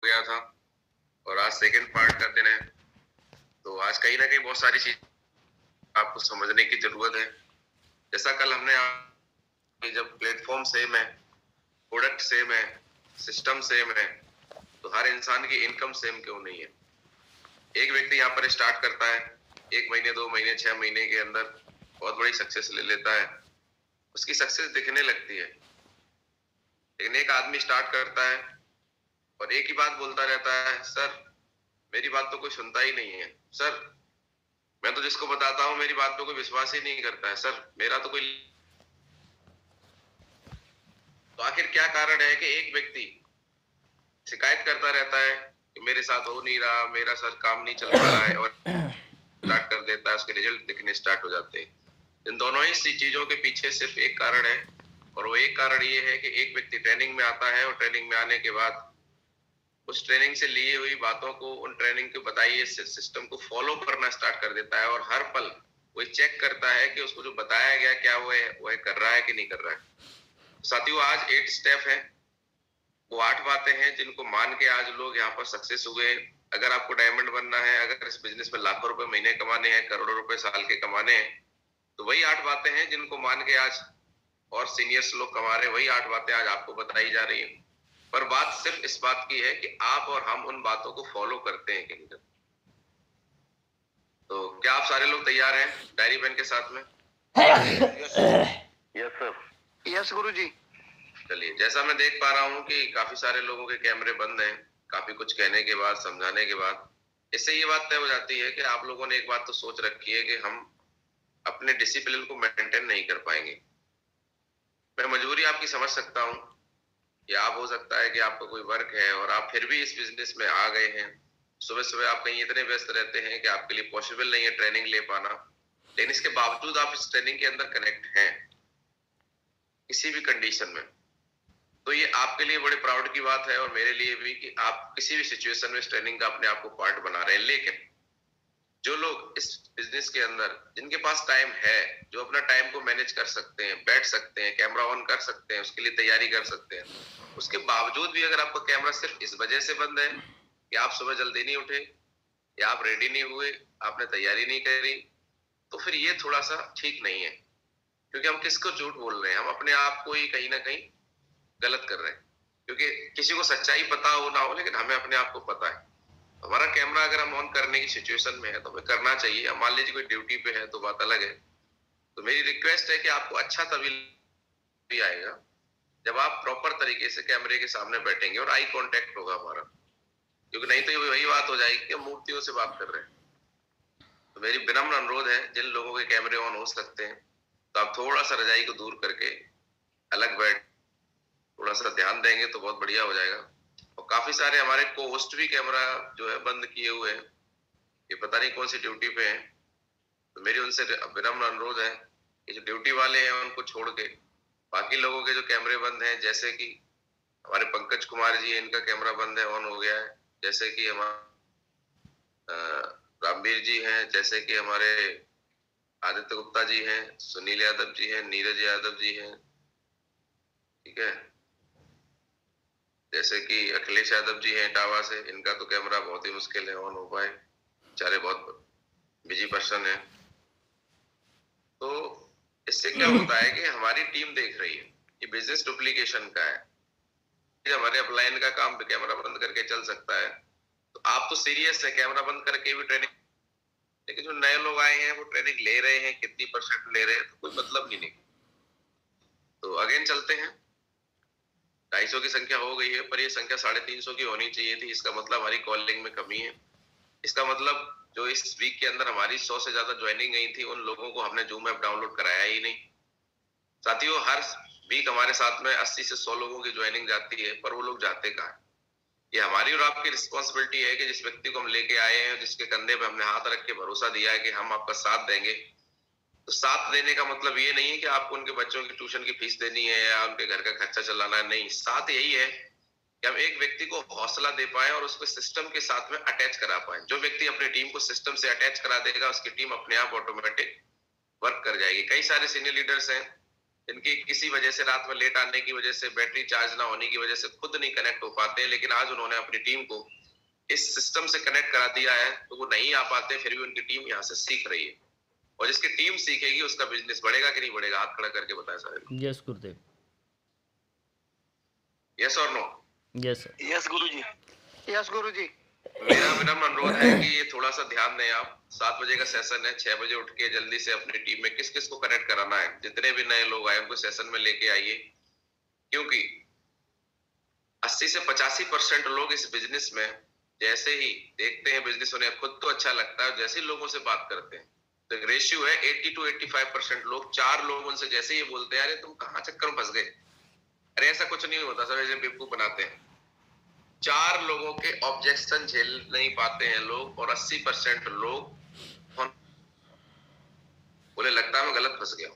गया था और आज सेकंड पार्ट का दिन है। तो आज कहीं ना कहीं बहुत सारी चीज आपको समझने की जरूरत है। जैसा कल हमने जब प्लेटफॉर्म सेम है, प्रोडक्ट सेम है, सिस्टम सेम है, तो हर इंसान की इनकम सेम क्यों नहीं है? एक व्यक्ति यहाँ पर स्टार्ट करता है, 1 महीने 2 महीने 6 महीने के अंदर बहुत बड़ी सक्सेस ले लेता है, उसकी सक्सेस दिखने लगती है। लेकिन एक आदमी स्टार्ट करता है और एक ही बात बोलता रहता है, सर मेरी बात तो कोई सुनता ही नहीं है, सर मैं तो जिसको बताता हूँ मेरी बात पे कोई विश्वास ही नहीं करता है, सर मेरा तो कोई। तो आखिर क्या कारण है कि एक व्यक्ति शिकायत करता रहता है कि मेरे साथ हो नहीं रहा, मेरा सर काम नहीं चल रहा है, और स्टार्ट कर देता है, उसके रिजल्ट दिखने स्टार्ट हो जाते हैं। इन दोनों ही चीजों के पीछे सिर्फ एक कारण है, और वो एक कारण ये है कि एक व्यक्ति ट्रेनिंग में आता है और ट्रेनिंग में आने के बाद उस ट्रेनिंग से ली हुई बातों को, उन ट्रेनिंग के बताइए सिस्टम को फॉलो करना स्टार्ट कर देता है, और हर पल वो चेक करता है कि उसको जो बताया गया क्या वो कर रहा है कि नहीं कर रहा है। साथियों, आज 8 स्टेप है, वो 8 बातें हैं जिनको मान के आज लोग यहाँ पर सक्सेस हुए। अगर आपको डायमंड बनना है, अगर इस बिजनेस में लाखों रुपए महीने कमाने हैं, करोड़ों रुपए साल के कमाने हैं, तो वही 8 बातें हैं जिनको मान के आज और सीनियर्स लोग कमा रहे हैं। वही 8 बातें आज आपको बताई जा रही है। पर बात सिर्फ इस बात की है कि आप और हम उन बातों को फॉलो करते हैं कि नहीं करते। तो क्या आप सारे लोग तैयार हैं डायरी पेन के साथ में? Yes sir. यस गुरु जी। चलिए, जैसा मैं देख पा रहा हूँ कि काफी सारे लोगों के कैमरे बंद हैं, काफी कुछ कहने के बाद, समझाने के बाद इससे ये बात तय हो जाती है कि आप लोगों ने एक बात तो सोच रखी है कि हम अपने डिसिप्लिन को मेंटेन नहीं कर पाएंगे। मैं मजबूरी आपकी समझ सकता हूँ, या आप हो सकता है कि आपका कोई वर्क है और आप फिर भी इस बिजनेस में आ गए हैं। सुबह सुबह आप कहीं इतने व्यस्त रहते हैं कि आपके लिए पॉसिबल नहीं है ट्रेनिंग ले पाना, लेकिन इसके बावजूद आप इस ट्रेनिंग के अंदर कनेक्ट हैं किसी भी कंडीशन में। तो ये आपके लिए बड़े प्राउड की बात है और मेरे लिए भी कि आप किसी भी सिचुएशन में इस ट्रेनिंग का अपने आप को पार्ट बना रहे हैं। लेकिन जो लोग इस बिजनेस के अंदर, जिनके पास टाइम है, जो अपना टाइम को मैनेज कर सकते हैं, बैठ सकते हैं, कैमरा ऑन कर सकते हैं, उसके लिए तैयारी कर सकते हैं, उसके बावजूद भी अगर आपका कैमरा सिर्फ इस वजह से बंद है कि आप सुबह जल्दी नहीं उठे, या आप रेडी नहीं हुए, आपने तैयारी नहीं करी, तो फिर ये थोड़ा सा ठीक नहीं है। क्योंकि हम किसको झूठ बोल रहे हैं? हम अपने आप को ही कहीं ना कहीं गलत कर रहे हैं। क्योंकि किसी को सच्चाई पता हो ना हो, लेकिन हमें अपने आप को पता है। हमारा कैमरा अगर हम ऑन करने की सिचुएशन में है तो हमें करना चाहिए। मान लीजिए कोई ड्यूटी पे है तो बात अलग है। तो मेरी रिक्वेस्ट है कि आपको अच्छा तभी भी आएगा जब आप प्रॉपर तरीके से कैमरे के सामने बैठेंगे और आई कांटेक्ट होगा हमारा। क्योंकि नहीं तो ये वही बात हो जाएगी कि मूर्तियों से बात कर रहे हैं। तो मेरी विनम्र अनुरोध है, जिन लोगों के कैमरे ऑन हो सकते हैं तो आप थोड़ा सा रजाई को दूर करके अलग बैठ थोड़ा सा ध्यान देंगे तो बहुत बढ़िया हो जाएगा। और काफी सारे हमारे को होस्ट भी कैमरा जो है बंद किए हुए हैं, ये पता नहीं कौन सी ड्यूटी पे हैं। तो मेरी उनसे विनम्र अनुरोध है कि जो ड्यूटी वाले हैं उनको छोड़ के बाकी लोगों के जो कैमरे बंद हैं, जैसे कि हमारे पंकज कुमार जी, इनका कैमरा बंद है, ऑन हो गया है। जैसे कि हमारे रामवीर जी हैं, जैसे कि हमारे आदित्य गुप्ता जी हैं, सुनील यादव जी हैं, नीरज यादव जी हैं, ठीक है, जैसे कि अखिलेश यादव जी हैं इटावा से, इनका तो कैमरा बहुत ही मुश्किल है ऑन हो पाए, बेचारे बहुत बिजी पर्सन है। तो इससे क्या होता है कि हमारी टीम देख रही है, ये बिजनेस डुप्लीकेशन का है। हमारे अपलाइन का काम कैमरा बंद करके चल सकता है, तो आप तो सीरियस है, कैमरा बंद करके भी ट्रेनिंग, लेकिन जो नए लोग आए हैं वो ट्रेनिंग ले रहे हैं, कितनी % ले रहे हैं तो कोई मतलब ही नहीं। तो अगेन चलते हैं। 250 की संख्या हो गई है, पर ये संख्या 350 की होनी चाहिए थी। इसका मतलब हमारी कॉलिंग में कमी है। इसका मतलब जो इस वीक के अंदर हमारी 100 से ज्यादा ज्वाइनिंग गई थी, उन लोगों को हमने जूम ऐप डाउनलोड कराया ही नहीं। साथियों, हर वीक हमारे साथ में 80 से 100 लोगों की ज्वाइनिंग जाती है, पर वो लोग जाते कहाँ हैं? ये हमारी और आपकी रिस्पॉन्सिबिलिटी है कि जिस व्यक्ति को हम लेके आए हैं, जिसके कंधे पे हमने हाथ रख के भरोसा दिया है कि हम आपका साथ देंगे, तो साथ देने का मतलब ये नहीं है कि आपको उनके बच्चों की ट्यूशन की फीस देनी है या उनके घर का खर्चा चलाना है। नहीं, साथ यही है कि हम एक व्यक्ति को हौसला दे पाए और उसको सिस्टम के साथ में अटैच करा पाए। जो व्यक्ति अपनी टीम को सिस्टम से अटैच करा देगा, उसकी टीम अपने आप ऑटोमेटिक वर्क कर जाएगी। कई सारे सीनियर लीडर्स हैं इनकी किसी वजह से रात में लेट आने की वजह से, बैटरी चार्ज ना होने की वजह से खुद नहीं कनेक्ट हो पाते हैं, लेकिन आज उन्होंने अपनी टीम को इस सिस्टम से कनेक्ट करा दिया है, तो वो नहीं आ पाते, फिर भी उनकी टीम यहाँ से सीख रही है, और जिसकी टीम सीखेगी उसका बिजनेस बढ़ेगा कि नहीं बढ़ेगा? हाथ खड़ा करके बताया सारे। यस गुरुदेव। यस और नो? Yes sir. यस गुरुजी। यस गुरुजी। मेरा विनम्र अनुरोध है कि ये थोड़ा सा ध्यान दें आप। 7 बजे का सेशन है, 6 बजे उठ के जल्दी से अपनी टीम में किस किस को कनेक्ट कराना है, जितने भी नए लोग आए उनको सेशन में लेके आइए, क्योंकि 80 से 85% लोग इस बिजनेस में जैसे ही देखते हैं बिजनेस, उन्हें खुद तो अच्छा लगता है, जैसे ही लोगों से बात करते हैं तो रेशियो है 80 to 85% लोग, 4 लोग उनसे जैसे ही बोलते हैं अरे तुम कहाँ चक्कर में फंस गए, अरे ऐसा कुछ नहीं होता, सब ऐसे बेवकूफ बनाते हैं। 4 लोगों के ऑब्जेक्शन झेल नहीं पाते हैं लोग, और 80% लोग बोले लगता है मैं गलत फंस गया हूं।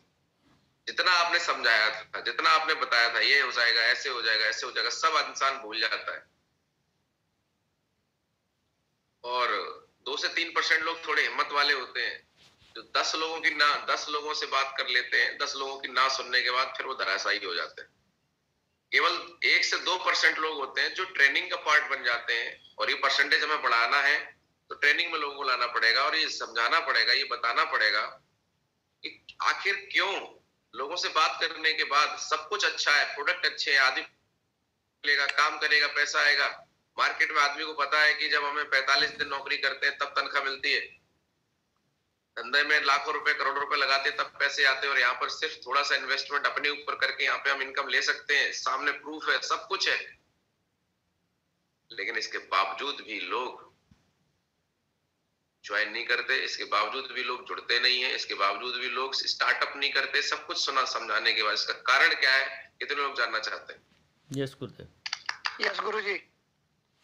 जितना आपने समझाया था, जितना आपने बताया था ये हो जाएगा, ऐसे हो जाएगा, ऐसे हो जाएगा, सब इंसान भूल जाता है। और 2 से 3% लोग थोड़े हिम्मत वाले होते हैं, जो 10 लोगों से बात कर लेते हैं, 10 लोगों की ना सुनने के बाद फिर वो धराशायी हो जाते हैं। केवल 1 से 2% लोग होते हैं जो ट्रेनिंग का पार्ट बन जाते हैं, और ये परसेंटेज हमें बढ़ाना है तो ट्रेनिंग में लोगों को लाना पड़ेगा, और ये समझाना पड़ेगा, ये बताना पड़ेगा कि आखिर क्यों लोगों से बात करने के बाद सब कुछ अच्छा है, प्रोडक्ट अच्छे हैं, आदमी लेगा, काम करेगा, पैसा आएगा। मार्केट में आदमी को पता है कि जब हमें 45 दिन नौकरी करते हैं तब तनख्वाह मिलती है, धंधे में लाखों रुपए करोड़ों रुपए लगाते तब पैसे आते हैं, और यहाँ पर सिर्फ थोड़ा सा इन्वेस्टमेंट अपने ऊपर करके यहाँ पे हम इनकम ले सकते हैं, सामने प्रूफ है, सब कुछ है। लेकिन इसके बावजूद भी लोग ज्वाइन नहीं करते, इसके बावजूद भी लोग जुड़ते नहीं है, इसके बावजूद भी लोग स्टार्टअप नहीं करते। सब कुछ सुना समझाने के बाद इसका कारण क्या है, कितने लोग जानना चाहते हैं? यस गुरुदेव। यस गुरुजी।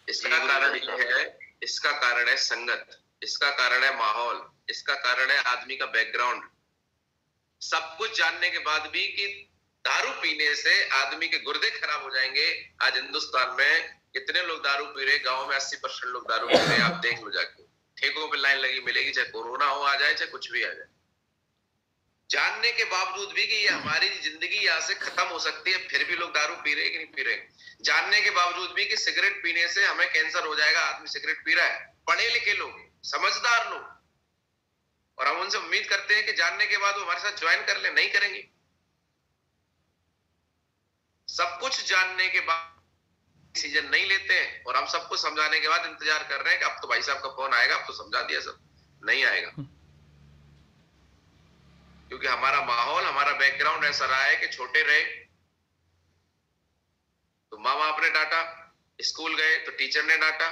इसका कारण है, इसका कारण है संगत, इसका कारण है माहौल, इसका कारण है आदमी का बैकग्राउंड। सब कुछ जानने के बाद भी कि दारू पीने से आदमी के गुर्दे खराब हो जाएंगे। आज हिंदुस्तान में कितने लोग दारू पी रहे? गांव में 80% लोग दारू पी रहे हैं, आप देख लो जाके, ठेकों पे लाइन लगी मिलेगी, चाहे कोरोना हो आ जाए, चाहे कुछ भी आ जाए। जानने के बावजूद भी कि ये हमारी जिंदगी यहाँ से खत्म हो सकती है, फिर भी लोग दारू पी रहे हैं कि नहीं पी रहे। जानने के बावजूद भी कि सिगरेट पीने से हमें कैंसर हो जाएगा, आदमी सिगरेट पी रहा है। पढ़े लिखे लोग, समझदार लोग, और हम उनसे उम्मीद करते हैं कि जानने के बाद वो हमारे साथ ज्वाइन कर ले, नहीं करेंगे। सब कुछ जानने के बाद डिसीजन नहीं लेते हैं, और हम सबको समझाने के बाद इंतजार कर रहे हैं कि अब तो भाई साहब का फोन आएगा, अब तो समझा दिया सब। नहीं आएगा, क्योंकि हमारा माहौल, हमारा बैकग्राउंड ऐसा रहा है कि छोटे रहे तो माँ बाप ने डांटा, स्कूल गए तो टीचर ने डांटा,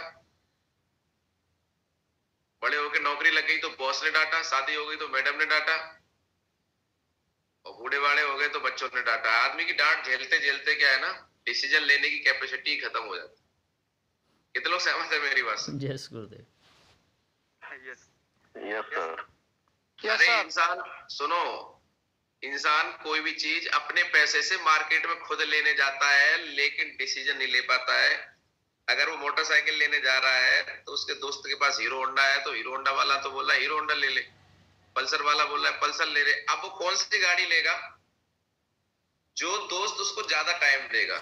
बड़े होकर नौकरी लग गई तो बॉस ने डांटा, शादी हो गई तो मैडम ने डांटा, और बूढ़े बाड़े हो गए तो बच्चों ने डांटा। आदमी की डांट झेलते झेलते क्या है ना, डिसीजन लेने की कैपेसिटी खत्म हो जाती है। कितने लोग सहमत है मेरी बात से? Yes Gurudev. Yes yes sir. Yes अरे सर। इंसान सुनो, इंसान कोई भी चीज अपने पैसे से मार्केट में खुद लेने जाता है, लेकिन डिसीजन नहीं ले पाता है। अगर वो मोटरसाइकिल लेने जा रहा है तो उसके दोस्त के पास हीरो होंडा है, तो हीरो होंडा वाला तो बोला हीरो होंडा ले ले, पल्सर वाला बोला है पल्सर ले ले। अब वो कौन सी गाड़ी लेगा? जो दोस्त उसको ज्यादा टाइम देगा,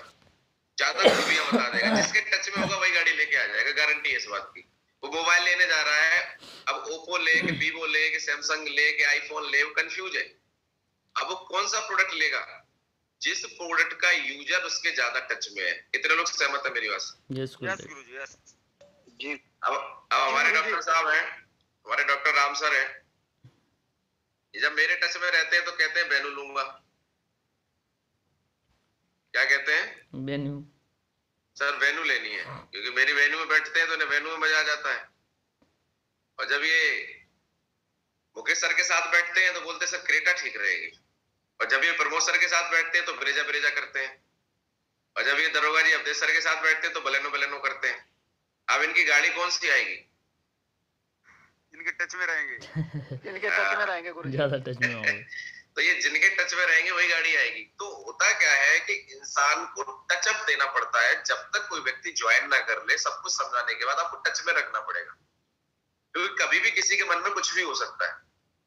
ज्यादा खूबियां बता देगा, जिसके टच में होगा वही गाड़ी लेके आ जाएगा, गारंटी है इस बात की। वो मोबाइल लेने जा रहा है, अब ओप्पो ले कि वीवो ले कि सैमसंग ले कि आईफोन ले, वो कंफ्यूज है। अब वो कौन सा प्रोडक्ट लेगा? जिस प्रोडक्ट का यूजर उसके ज्यादा टच में है। कितने लोग सहमत है मेरी बात से? यस गुरुदेव। यस जी। अब हमारे डॉक्टर साहब हैं, हमारे डॉक्टर राम सर हैं, जब मेरे टच में रहते हैं तो कहते हैं वेन्यू लूंगा। क्या कहते हैं? वेन्यू। सर वेन्यू लेनी है, क्योंकि मेरी वेन्यू में बैठते हैं तो उन्हें वेन्यू में मजा आ जाता है। और जब ये मुकेश सर के साथ बैठते हैं तो बोलते हैं सर क्रेटा ठीक रहेगी। और जब ये प्रमोद सर के साथ बैठते हैं तो ब्रेजा ब्रेजा करते हैं। और जब ये दरोगा जी अवधेश सर के साथ बैठते हैं तो बलेनो बलेनो करते हैं। अब इनकी गाड़ी कौन सी आएगी? इनके टच में रहेंगे। इनके टच में रहेंगे गुरुजी। ज्यादा टच में होंगे। तो ये जिनके टच में रहेंगे वही गाड़ी आएगी। तो होता क्या है कि इंसान को टचअप देना पड़ता है। जब तक कोई व्यक्ति ज्वाइन ना कर ले, सब कुछ समझाने के बाद आपको टच में रखना पड़ेगा, क्योंकि कभी भी किसी के मन में कुछ भी हो सकता है।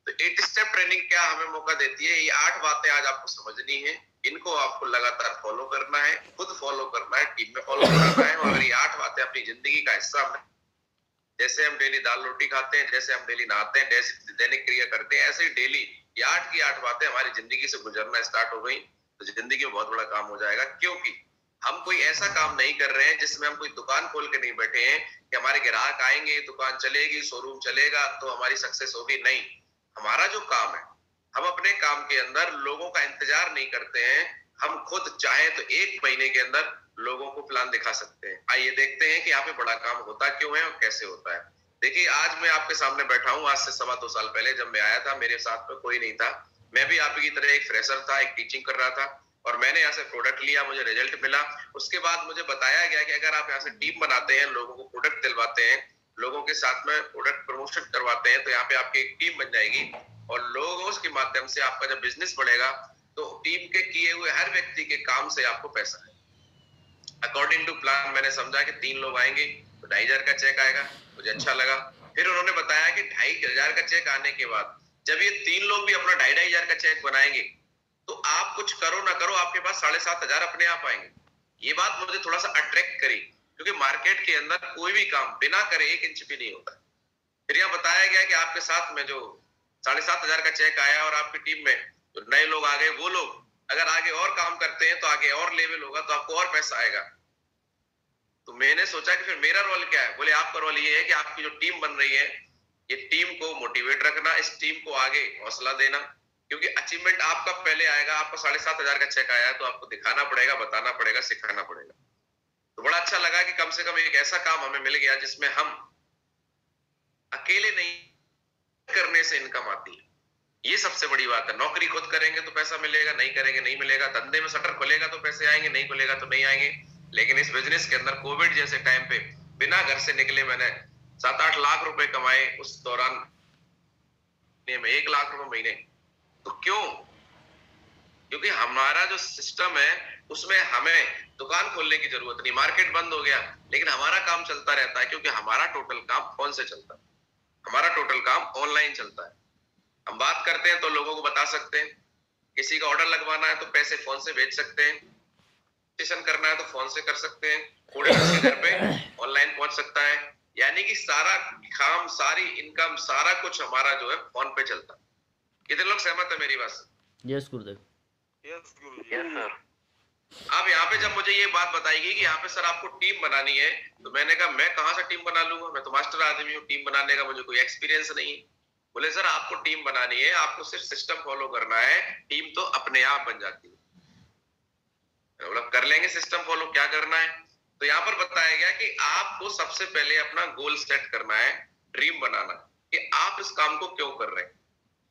तो 8 स्टेप ट्रेनिंग क्या हमें मौका देती है, ये 8 बातें आज आपको समझनी है, इनको आपको लगातार फॉलो करना है, खुद फॉलो करना है, टीम में फॉलो कराना है। और अगर ये 8 बातें अपनी जिंदगी का हिस्सा, जैसे हम डेली दाल रोटी खाते हैं, जैसे हम डेली नहाते हैं, जैसे दैनिक क्रिया करते हैं, ऐसे ही डेली ये 8 की 8 बातें हमारी जिंदगी से गुजरना स्टार्ट हो गई तो जिंदगी में बहुत बड़ा काम हो जाएगा। क्योंकि हम कोई ऐसा काम नहीं कर रहे हैं जिसमें हम कोई दुकान खोल के नहीं बैठे हैं कि हमारे ग्राहक आएंगे, दुकान चलेगी, शोरूम चलेगा तो हमारी सक्सेस होगी। नहीं, हमारा जो काम है, हम अपने काम के अंदर लोगों का इंतजार नहीं करते हैं, हम खुद चाहे तो 1 महीने के अंदर लोगों को प्लान दिखा सकते हैं। आइए देखते हैं कि यहाँ पे बड़ा काम होता क्यों है और कैसे होता है। देखिए, आज मैं आपके सामने बैठा हूँ, आज से 2.25 साल पहले जब मैं आया था मेरे साथ में कोई नहीं था, मैं भी आप की तरह एक फ्रेशर था, एक टीचिंग कर रहा था और मैंने यहाँ से प्रोडक्ट लिया, मुझे रिजल्ट मिला। उसके बाद मुझे बताया गया कि अगर आप यहाँ से टीम बनाते हैं, लोगों को प्रोडक्ट दिलवाते हैं, लोगों के साथ में प्रोडक्ट प्रमोशन करवाते हैं तो यहाँ पे आपकी एक टीम बन जाएगी और लोगों के माध्यम से आपका जब बिजनेस बढ़ेगा तो टीम के किए हुए हर व्यक्ति के काम से आपको पैसा है। अकॉर्डिंग टू प्लान मैंने समझा कि 3 लोग आएंगे तो 2,500 का चेक आएगा, मुझे अच्छा लगा। फिर उन्होंने बताया कि 2,500 का चेक आने के बाद जब ये 3 लोग भी अपना 2,500 का चेक बनाएंगे तो आप कुछ करो ना करो आपके पास 7,500 अपने आप आएंगे। ये बात मुझे थोड़ा सा अट्रैक्ट करी क्योंकि मार्केट के अंदर कोई भी काम बिना करे 1 इंच भी नहीं होता। फिर यहाँ बताया गया कि आपके साथ में जो 7,500 का चेक आया और आपकी टीम में जो नए लोग आ गए, वो लोग अगर आगे और काम करते हैं तो आगे और लेवल होगा तो आपको और पैसा आएगा। तो मैंने सोचा कि फिर मेरा रोल क्या है। बोले आपका रोल ये है कि आपकी जो टीम बन रही है, ये टीम को मोटिवेट रखना, इस टीम को आगे हौसला देना, क्योंकि अचीवमेंट आपका पहले आएगा। आपको 7,500 का चेक आया तो आपको दिखाना पड़ेगा, बताना पड़ेगा, सिखाना पड़ेगा। तो बड़ा अच्छा लगा कि कम से कम एक ऐसा काम हमें मिल गया जिसमें हम अकेले नहीं, करने से इनकम आती है। ये सबसे बड़ी बात है। नौकरी खुद करेंगे तो पैसा मिलेगा, नहीं करेंगे नहीं मिलेगा। धंधे में शटर खुलेगा तो पैसे आएंगे, नहीं खुलेगा तो नहीं आएंगे। लेकिन इस बिजनेस के अंदर कोविड जैसे टाइम पे बिना घर से निकले मैंने 7-8 लाख रुपए कमाए उस दौरान में 1 लाख रुपए महीने। तो क्यों? क्योंकि हमारा जो सिस्टम है उसमें हमें दुकान खोलने की जरूरत नहीं। मार्केट बंद हो गया लेकिन हमारा काम चलता रहता है क्योंकि हमारा टोटल काम फोन से चलता है, हमारा टोटल काम ऑनलाइन चलता है। हम बात करते हैं तो लोगों को बता सकते हैं, किसी का ऑर्डर लगवाना है तो पैसे फोन से भेज सकते हैं, रजिस्ट्रेशन करना है तो फोन से कर सकते हैं, कोरियर घर पे ऑनलाइन पहुंच सकता है। यानी कि सारा काम, सारी इनकम, सारा कुछ हमारा जो है फोन पे चलता है। कितने लोग सहमत है मेरी बात से? यस गुरुदेव। यस गुरुजी, यस सर। अब यहाँ पे जब मुझे ये बात बताई गई कि यहाँ पे सर आपको टीम बनानी है, तो मैंने कहा मैं कहाँ से टीम बना लूंगा, मैं तो मास्टर आदमी हूँ, टीम बनाने का मुझे कोई एक्सपीरियंस नहीं है। बोले सर आपको टीम बनानी है, आपको सिर्फ सिस्टम फॉलो करना है, टीम तो अपने आप बन जाती है। बोला कर लेंगे सिस्टम फॉलो, क्या करना है? तो यहाँ पर बताया गया कि आपको सबसे पहले अपना गोल सेट करना है, ड्रीम बनाना कि आप इस काम को क्यों कर रहे हैं।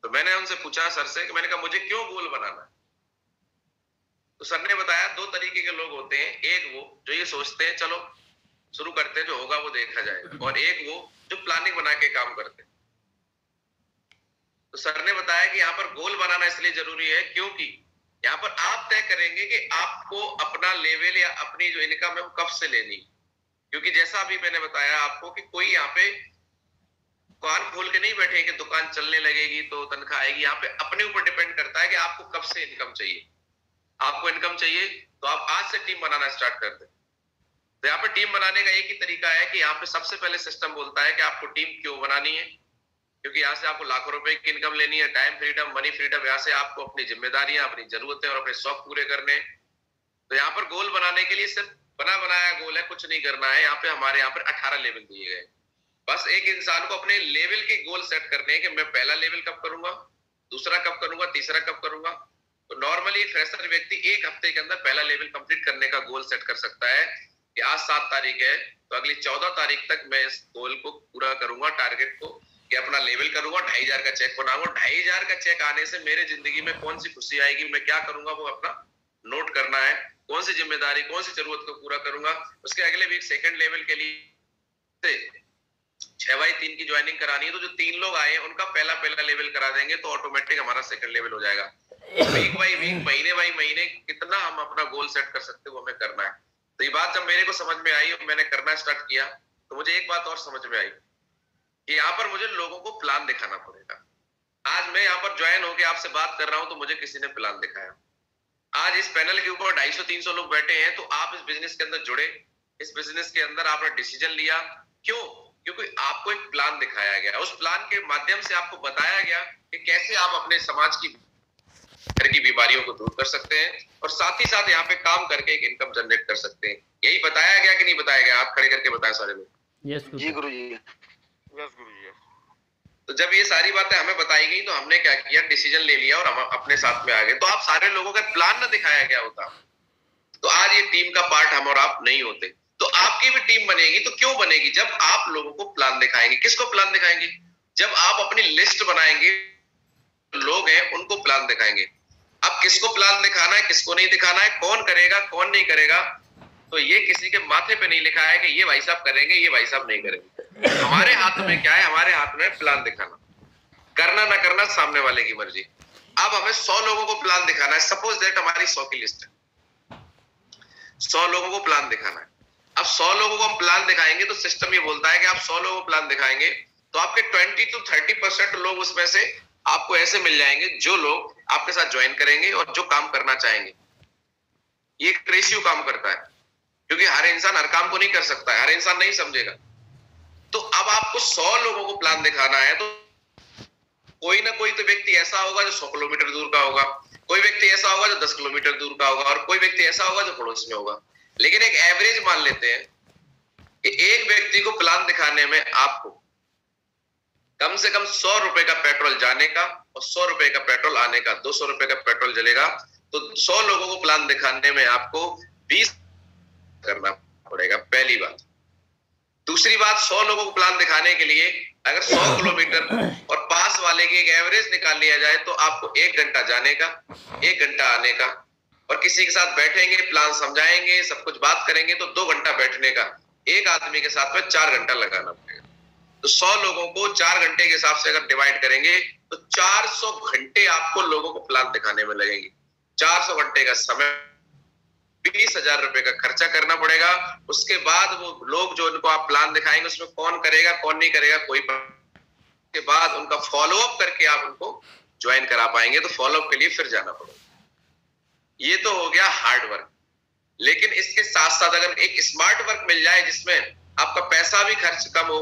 तो मैंने उनसे पूछा सर से कि मैंने कहा मुझे क्यों गोल बनाना है? तो सर ने बताया 2 तरीके के लोग होते हैं, एक वो जो ये सोचते हैं चलो शुरू करते हैं, जो होगा वो देखा जाएगा, और एक वो जो प्लानिंग बना के काम करते हैं। तो सर ने बताया कि यहाँ पर गोल बनाना इसलिए जरूरी है क्योंकि यहाँ पर आप तय करेंगे कि आपको अपना लेवल या अपनी जो इनकम है वो कब से लेनी। क्योंकि जैसा अभी मैंने बताया आपको कि कोई यहाँ पे दुकान खोल के नहीं बैठे कि दुकान चलने लगेगी तो तनख्वाह आएगी। यहाँ पे अपने ऊपर डिपेंड करता है कि आपको कब से इनकम चाहिए। आपको इनकम चाहिए तो आप आज से टीम बनाना स्टार्ट कर दें। तो यहाँ पे टीम बनाने का एक ही तरीका है कि यहाँ पे सबसे पहले सिस्टम बोलता है कि आपको टीम क्यों बनानी है। क्योंकि यहाँ से आपको लाखों रुपए की इनकम लेनी है, टाइम फ्रीडम, मनी फ्रीडम। यहाँ से आपको अपनी जिम्मेदारियां, अपनी जरूरतें और अपने शौक पूरे करने। तो यहाँ पर गोल बनाने के लिए सिर्फ बना बनाया गोल है, कुछ नहीं करना है। यहाँ पे हमारे यहाँ पर 18 लेवल दिए गए। बस एक इंसान को अपने लेवल के गोल सेट करने हैं कि मैं पहला लेवल कब करूंगा, दूसरा कब करूंगा, तीसरा कब करूंगा। तो नॉर्मली फ्रेशर व्यक्ति 1 हफ्ते के अंदर पहला लेवल कंप्लीट करने का गोल सेट कर सकता है कि आज 7 तारीख है तो अगली 14 तारीख तक मैं इस गोल को पूरा करूंगा, टारगेट को कि अपना लेवल करूंगा, 2,500 का चेक बनाऊंगा। 2,500 का चेक आने से मेरे जिंदगी में कौन सी खुशी आएगी, मैं क्या करूंगा वो अपना नोट करना है। कौन सी जिम्मेदारी, कौन सी जरूरत को पूरा करूंगा। उसके अगले वीक सेकंड लेवल के लिए 6x3 की ज्वाइनिंग करानी है तो जो 3 लोग आए हैं उनका पहला लेवल करा देंगे तो ऑटोमेटिक हमारा सेकंड लेवल हो जाएगा। वीक बाई वीक, महीने बाई महीने कितना हम अपना गोल सेट कर सकते हैं वो हमें करना है। तो ये बात जब मेरे को समझ में आई और मैंने करना स्टार्ट किया तो मुझे एक बात और समझ में आई कि यहाँ पर मुझे लोगों को प्लान दिखाना पड़ेगा। आज मैं यहाँ पर ज्वाइन होकर आपसे बात कर रहा हूं तो मुझे किसी ने प्लान दिखाया। आज इस पैनल के ऊपर 250-300 लोग बैठे हैं, तो आप इस बिजनेस के अंदर जुड़े, इस बिजनेस के अंदर आपने डिसीजन लिया। क्यों? क्योंकि आपको एक प्लान दिखाया गया, उस प्लान के माध्यम से आपको बताया गया कि कैसे आप अपने समाज की घर की बीमारियों को दूर कर सकते हैं और साथ ही साथ यहाँ पे काम करके एक इनकम जनरेट कर सकते हैं। यही बताया गया कि नहीं बताया गया? आप खड़े करके बताएं सारे लोग। यस जी गुरुजी। यस गुरुजी। तो जब ये सारी बातें हमें बताई गई तो हमने क्या किया, डिसीजन ले लिया और हम अपने साथ में आ गए। तो आप सारे लोगों का प्लान ना दिखाया गया होता तो आज ये टीम का पार्ट हम और आप नहीं होते। तो आपकी भी टीम बनेगी तो क्यों बनेगी? जब आप लोगों को प्लान दिखाएंगे। किसको प्लान दिखाएंगे? जब आप अपनी लिस्ट बनाएंगे, लोग हैं उनको प्लान दिखाएंगे। अब किसको प्लान दिखाना है, किसको नहीं दिखाना है, कौन करेगा कौन नहीं करेगा, तो ये किसी के माथे पे नहीं लिखा है कि ये भाई साहब करेंगे ये भाई साहब नहीं करेंगे। हमारे हाथ में क्या है? हमारे हाथ में प्लान दिखाना, करना ना करना सामने वाले की मर्जी। अब हमें 100 लोगों को प्लान दिखाना है। सपोज दैट हमारी 100 की लिस्ट है, 100 लोगों को प्लान दिखाना है। अब 100 लोगों को हम प्लान दिखाएंगे तो सिस्टम ये बोलता है कि आप 100 लोगों को प्लान दिखाएंगे तो आपके 20 to 30% लोग उसमें से आपको ऐसे मिल जाएंगे जो लोग आपके साथ ज्वाइन करेंगे और जो काम करना चाहेंगे। ये एक रेशियो काम करता है, क्योंकि हर इंसान हर काम को नहीं कर सकता है, हर इंसान नहीं समझेगा। तो अब आपको 100 लोगों को प्लान दिखाना है तो कोई ना कोई तो व्यक्ति ऐसा होगा जो 100 किलोमीटर दूर का होगा, कोई व्यक्ति ऐसा होगा जो 10 किलोमीटर दूर का होगा और कोई व्यक्ति ऐसा होगा जो पड़ोस में होगा। लेकिन एक एवरेज मान लेते हैं कि एक व्यक्ति को प्लान दिखाने में आपको कम से कम 100 रुपए का पेट्रोल जाने का और 100 रुपए का पेट्रोल आने का, 200 रुपए का पेट्रोल जलेगा। तो 100 लोगों को प्लान दिखाने में आपको 20 करना पड़ेगा, पहली बात। दूसरी बात, 100 लोगों को प्लान दिखाने के लिए अगर 100 किलोमीटर और पास वाले की एक एवरेज निकाल लिया जाए तो आपको 1 घंटा जाने का, 1 घंटा आने का, और किसी के साथ बैठेंगे, प्लान समझाएंगे, सब कुछ बात करेंगे तो 2 घंटा बैठने का, एक आदमी के साथ में 4 घंटा लगाना पड़ेगा। तो 100 लोगों को 4 घंटे के हिसाब से अगर डिवाइड करेंगे तो 400 घंटे आपको लोगों को प्लान दिखाने में लगेंगे। 400 घंटे का समय, 20,000 रुपए का खर्चा करना पड़ेगा। उसके बाद वो लोग जो उनको आप प्लान दिखाएंगे उसमें कौन करेगा कौन नहीं करेगा कोई, के बाद उनका फॉलोअप करके आप उनको ज्वाइन करा पाएंगे। तो फॉलोअप के लिए फिर जाना पड़ेगा। ये तो हो गया हार्ड वर्क। लेकिन इसके साथ साथ अगर एक स्मार्ट वर्क मिल जाए जिसमें आपका पैसा भी खर्च कम हो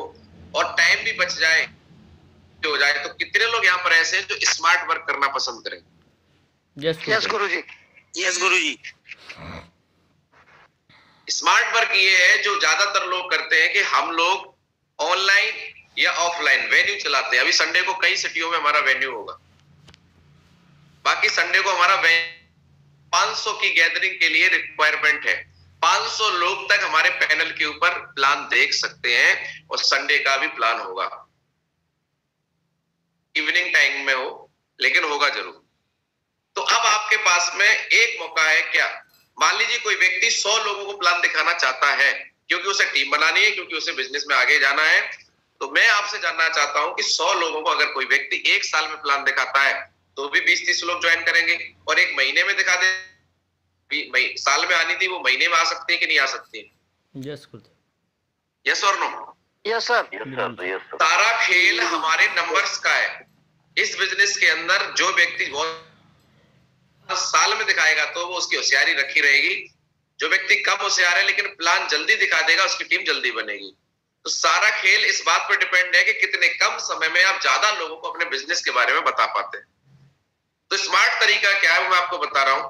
और टाइम भी बच जाए हो जाए, तो कितने लोग यहाँ पर ऐसे हैं जो स्मार्ट वर्क करना पसंद करें? यस गुरुजी। यस गुरुजी। स्मार्ट वर्क ये है जो ज्यादातर लोग करते हैं कि हम लोग ऑनलाइन या ऑफलाइन वेन्यू चलाते हैं। अभी संडे को कई सिटियों में हमारा वेन्यू होगा, बाकी संडे को हमारा 500 की गैदरिंग के लिए रिक्वायरमेंट है। 500 लोग तक हमारे पैनल के ऊपर प्लान देख सकते हैं और संडे का भी प्लान होगा। इवनिंग टाइम में हो लेकिन होगा जरूर। तो अब आपके पास में एक मौका है। क्या? मान लीजिए कोई व्यक्ति 100 लोगों को प्लान दिखाना चाहता है क्योंकि उसे टीम बनानी है, क्योंकि उसे बिजनेस में आगे जाना है। तो मैं आपसे जानना चाहता हूं कि 100 लोगों को अगर कोई व्यक्ति 1 साल में प्लान दिखाता है तो भी 20-30 लोग ज्वाइन करेंगे, और एक महीने में दिखा दे, साल में आनी थी वो महीने में आ सकती है कि नहीं आ सकती? यस और नो? Yes sir. सारा खेल हमारे नंबर्स का है। इस बिजनेस के अंदर जो व्यक्ति साल में दिखाएगा तो वो उसकी होशियारी रखी रहेगी। जो व्यक्ति कम होशियार है लेकिन प्लान जल्दी दिखा देगा उसकी टीम जल्दी बनेगी। तो सारा खेल इस बात पर डिपेंड है कि कितने कम समय में आप ज्यादा लोगों को अपने बिजनेस के बारे में बता पाते हैं। तो स्मार्ट तरीका क्या है वो मैं आपको बता रहा हूं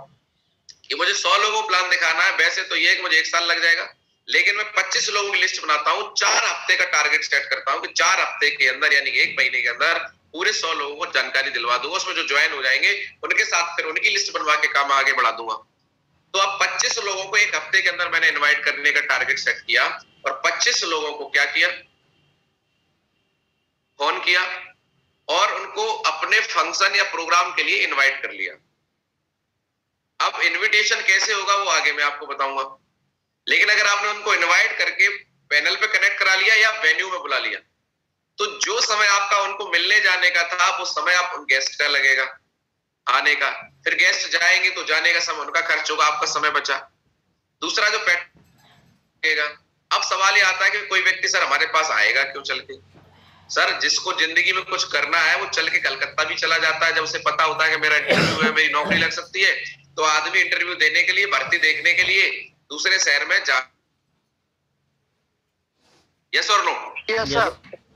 कि मुझे 100 लोगों को प्लान दिखाना है। वैसे तो ये कि मुझे 1 साल लग जाएगा, लेकिन मैं 25 लोगों की लिस्ट बनाता हूं, 4 हफ्ते का टारगेट सेट करता हूं कि 4 हफ्ते के अंदर यानी कि 1 महीने के अंदर पूरे 100 लोगों को जानकारी दिलवा दूंगा। उसमें जो ज्वाइन हो जाएंगे उनके साथ फिर उनकी लिस्ट बनवा के काम आगे बढ़ा दूंगा। तो अब 25 लोगों को 1 हफ्ते के अंदर मैंने इनवाइट करने का टारगेट सेट किया और 25 लोगों को क्या किया, फोन किया और उनको अपने फंक्शन या प्रोग्राम के लिए इनवाइट कर लिया। अब इनविटेशन कैसे होगा वो आगे मैं आपको बताऊंगा। लेकिन अगर आपने उनको इनवाइट करके पैनल पे कनेक्ट करा लिया या वेन्यू में बुला लिया तो जो समय आपका उनको मिलने जाने का था वो समय आप उन गेस्ट का लगेगा आने का। फिर गेस्ट जाएंगे तो जाने का समय उनका खर्च होगा, आपका समय बचा। दूसरा जो लगेगा। अब सवाल ये आता है कि कोई व्यक्ति सर हमारे पास आएगा क्यों चल के? सर जिसको जिंदगी में कुछ करना है वो चल के कलकत्ता भी चला जाता है, जब उसे पता होता है कि मेरा इंटरव्यू है, मेरी नौकरी लग सकती है, तो आदमी इंटरव्यू देने के लिए, भर्ती देखने के लिए दूसरे शहर में जा। यस और नो? Yes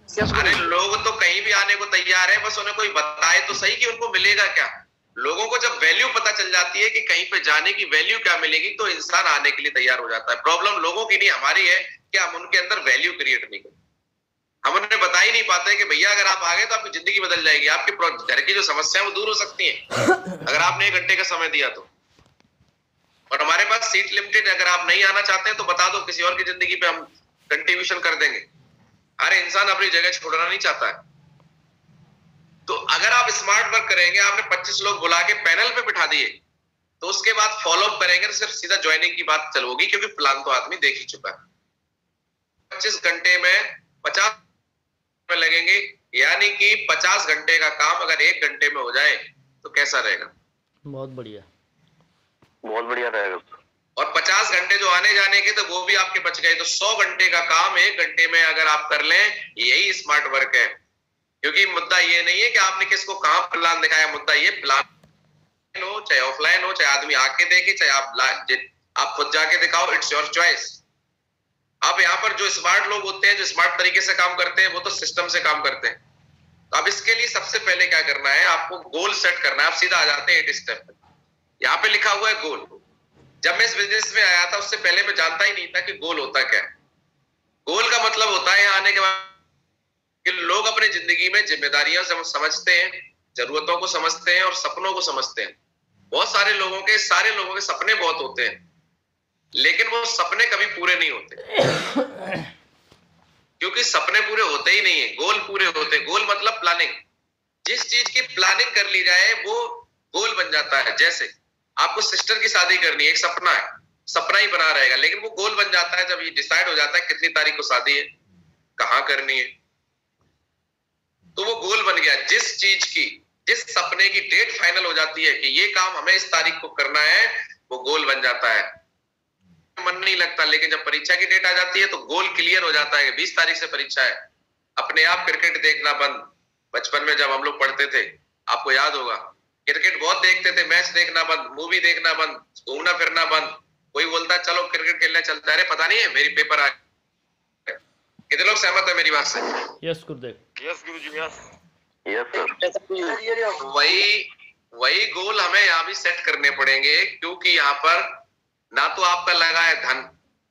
sir. अरे लोग तो कहीं भी आने को तैयार है, बस उन्हें कोई बताए तो सही कि उनको मिलेगा क्या। लोगों को जब वैल्यू पता चल जाती है कि कहीं पे जाने की वैल्यू क्या मिलेगी, तो इंसान आने के लिए तैयार हो जाता है। प्रॉब्लम लोगों की नहीं, हमारी है कि हम उनके अंदर वैल्यू क्रिएट नहीं करते। हम उन्हें बता ही नहीं पाते कि भैया अगर आप आ गए तो आपकी जिंदगी बदल जाएगी, आपके घर की जो समस्या है वो दूर हो सकती है अगर आपने 1 घंटे का समय दिया तो। और हमारे पास सीट लिमिटेड, अगर आप नहीं आना चाहते हैं तो बता दो, किसी और की जिंदगी पे हम कंट्रीब्यूशन कर देंगे। हर इंसान अपनी जगह छोड़ना नहीं चाहता है। तो अगर आप स्मार्ट वर्क करेंगे, आपने 25 लोग बुला के पैनल पे बिठा दिए, तो उसके बाद फॉलो अप करेंगे तो सिर्फ सीधा ज्वाइनिंग की बात चल होगी, क्योंकि प्लान तो आदमी देख ही चुका है। 25 घंटे में 50 में लगेंगे, यानी कि 50 घंटे का काम अगर 1 घंटे में हो जाए तो कैसा रहेगा? बहुत बढ़िया, बहुत बढ़िया रहेगा। और 50 घंटे जो आने जाने के, तो वो भी आपके बच गए। तो 100 घंटे का काम 1 घंटे में अगर आप कर लें, यही स्मार्ट वर्क है। क्योंकि मुद्दा ये नहीं है कि आपने किसको कहां प्लान दिखाया, मुद्दा ये प्लान हो चाहे ऑफलाइन हो, चाहे आदमी आके देखे, चाहे आप खुद जाके दिखाओ, इट्स योर चॉइस। अब यहाँ पर जो स्मार्ट लोग होते हैं, जो स्मार्ट तरीके से काम करते हैं, वो तो सिस्टम से काम करते हैं। तो अब इसके लिए सबसे पहले क्या करना है, आपको गोल सेट करना है। आप सीधा आ जाते हैं 8 स्टेप पे। यहाँ पे लिखा हुआ है गोल। जब मैं इस बिजनेस में आया था, उससे पहले मैं जानता ही नहीं था कि गोल होता क्या है। गोल का मतलब होता है यहाँ आने के बाद कि लोग अपनी जिंदगी में जिम्मेदारियां समझते हैं, जरूरतों को समझते हैं और सपनों को समझते हैं। बहुत सारे लोगों के सपने बहुत होते हैं, लेकिन वो सपने कभी पूरे नहीं होते, क्योंकि सपने पूरे होते ही नहीं है, गोल पूरे होते हैं। गोल मतलब प्लानिंग। जिस चीज की प्लानिंग कर ली जाए वो गोल बन जाता है। जैसे आपको सिस्टर की शादी करनी है, एक सपना है, सपना ही बना रहेगा, लेकिन वो गोल बन जाता है जब ये डिसाइड हो जाता है कितनी तारीख को शादी है, कहां करनी है, तो वो गोल बन गया। जिस सपने की डेट फाइनल हो जाती है कि ये काम हमें इस तारीख को करना है, वो गोल बन जाता है। मन नहीं लगता, लेकिन जब परीक्षा की डेट आ जाती है तो गोल क्लियर हो जाता है कि 20 तारीख से परीक्षा है। अपने आप क्रिकेट देखना बंद। बचपन में जब हम लोग पढ़ते थे, आपको याद होगा, क्रिकेट बहुत देखते थे, मैच देखना बंद, मूवी देखना बंद, घूमना फिरना बंद। कोई बोलता चलो क्रिकेट खेलने चलता है, अरे पता नहीं है मेरी पेपर आ। कितने लोग सहमत है मेरी बात से? यस गुरुदेव, यस गुरुजी, यस सर। वही गोल हमें यहाँ भी सेट करने पड़ेंगे, क्योंकि यहाँ पर ना तो आपका लगा है धन।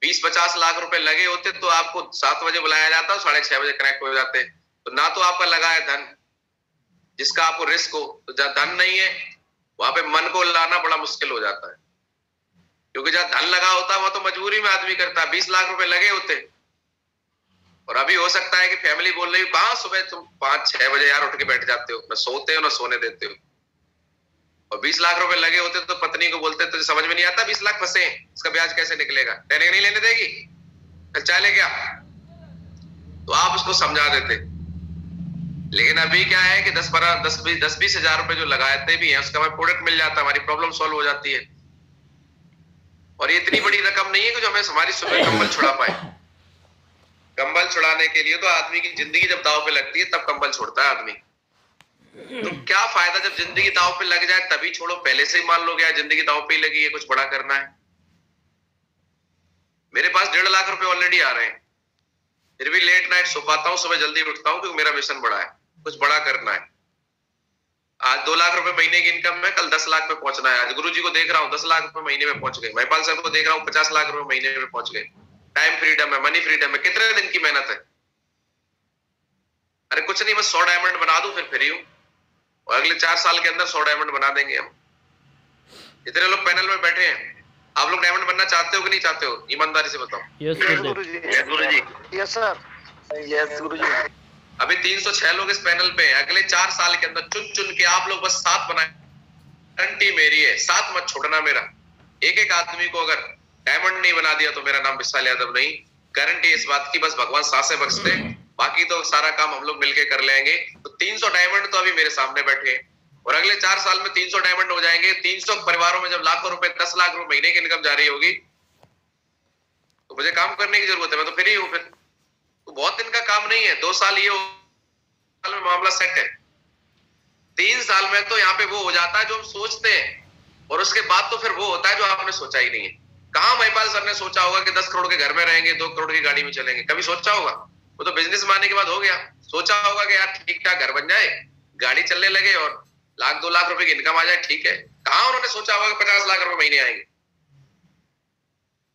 20-50 लाख रुपए लगे होते तो आपको 7 बजे बुलाया जाता, 6:30 बजे कनेक्ट हो जाते। तो ना तो आपका लगा है धन जिसका आपको रिस्क हो, तो जहाँ धन नहीं है वहां पे मन को लाना बड़ा मुश्किल हो जाता है। क्योंकि जहाँ धन लगा होता है वहां तो मजबूरी में आदमी करता है। 20 लाख रुपए लगे होते, और अभी हो सकता है कि फैमिली बोल रही हो कहाँ सुबह तुम 5-6 बजे यार उठ के बैठ जाते हो, ना सोते हो ना सोने देते हो। और 20 लाख रुपए लगे होते तो पत्नी को बोलते तो समझ में नहीं आता 20 लाख फंसे, इसका ब्याज कैसे निकलेगा, ट्रेनिंग नहीं लेने देगी, कल चाय ले गया, तो आप उसको समझा देते। लेकिन अभी क्या है कि 10-20 हजार रुपए जो लगाते भी हैं, उसका हमें प्रोडक्ट मिल जाता है, हमारी प्रॉब्लम सॉल्व हो जाती है। और ये इतनी बड़ी रकम नहीं है कि जो हमें हमारी सुबह कंबल छुड़ा पाए। कंबल छुड़ाने के लिए तो आदमी की जिंदगी जब दांव पे लगती है तब कंबल छोड़ता है आदमी। तो क्या फायदा जब जिंदगी दांव पे लग जाए तभी छोड़ो, पहले से ही मान लो क्या जिंदगी दांव पे लगी है, कुछ बड़ा करना है। मेरे पास 1.5 लाख रुपए ऑलरेडी आ रहे हैं, फिर भी लेट नाइट सो पाता हूँ, सुबह जल्दी उठता हूँ, क्योंकि मेरा मिशन बड़ा है, कुछ बड़ा करना है। आज 2 लाख रुपए महीने की इनकम है, कल 10 लाख पे पहुंचना है। आज गुरुजी को देख रहा हूँ 10 लाख रुपए महीने में पहुंच गए, महिपाल सर को देख रहा हूँ 50 लाख रुपए महीने में पहुंच गए। टाइम फ्रीडम है, मनी फ्रीडम है। कितने दिन की मेहनत है? अरे कुछ नहीं, बस 100 डायमंड बना दूं फिर फ्री हूं, और अगले 4 साल के अंदर 100 डायमंड बना देंगे हम। जितने लोग पैनल में बैठे हैं, आप लोग डायमंड बनना चाहते हो कि नहीं चाहते हो? ईमानदारी से बताओ। यस गुरुजी, यस गुरुजी, यस सर, यस गुरुजी। अभी 306 लोग इस पैनल पे हैं। अगले 4 साल के अंदर चुन चुन के आप लोग बस 7 बनाए। गारंटी मेरी है, 7 मत छोड़ना मेरा। एक आदमी को अगर डायमंड नहीं बना दिया तो मेरा नाम विशाल यादव नहीं। गारंटी इस बात की, बस भगवान सांसें बख्श दे, बाकी तो सारा काम हम लोग मिलके कर लेंगे। तो 300 डायमंड तो अभी मेरे सामने बैठे हैं, और अगले 4 साल में 300 डायमंड हो जाएंगे। 300 परिवारों में जब लाखों रुपए, 10 लाख रुपए महीने की इनकम जा रही होगी, तो मुझे काम करने की जरूरत है, मैं तो फ्री हूँ। फिर तो बहुत दिन का काम नहीं है, 2 साल ये साल में मामला सेट है। 3 साल में तो यहाँ पे वो हो जाता है जो हम सोचते हैं, और उसके बाद तो फिर वो होता है जो आपने सोचा ही नहीं है। कहाँ महिपाल सर ने सोचा होगा कि 10 करोड़ के घर में रहेंगे, 2 करोड़ की गाड़ी में चलेंगे? कभी सोचा होगा? वो तो बिजनेस में आने के बाद हो गया। सोचा होगा कि यार ठीक ठाक घर बन जाए, गाड़ी चलने लगे और 1-2 लाख रुपए की इनकम आ जाए, ठीक है। कहाँ उन्होंने सोचा होगा कि 50 लाख रुपए महीने आएंगे?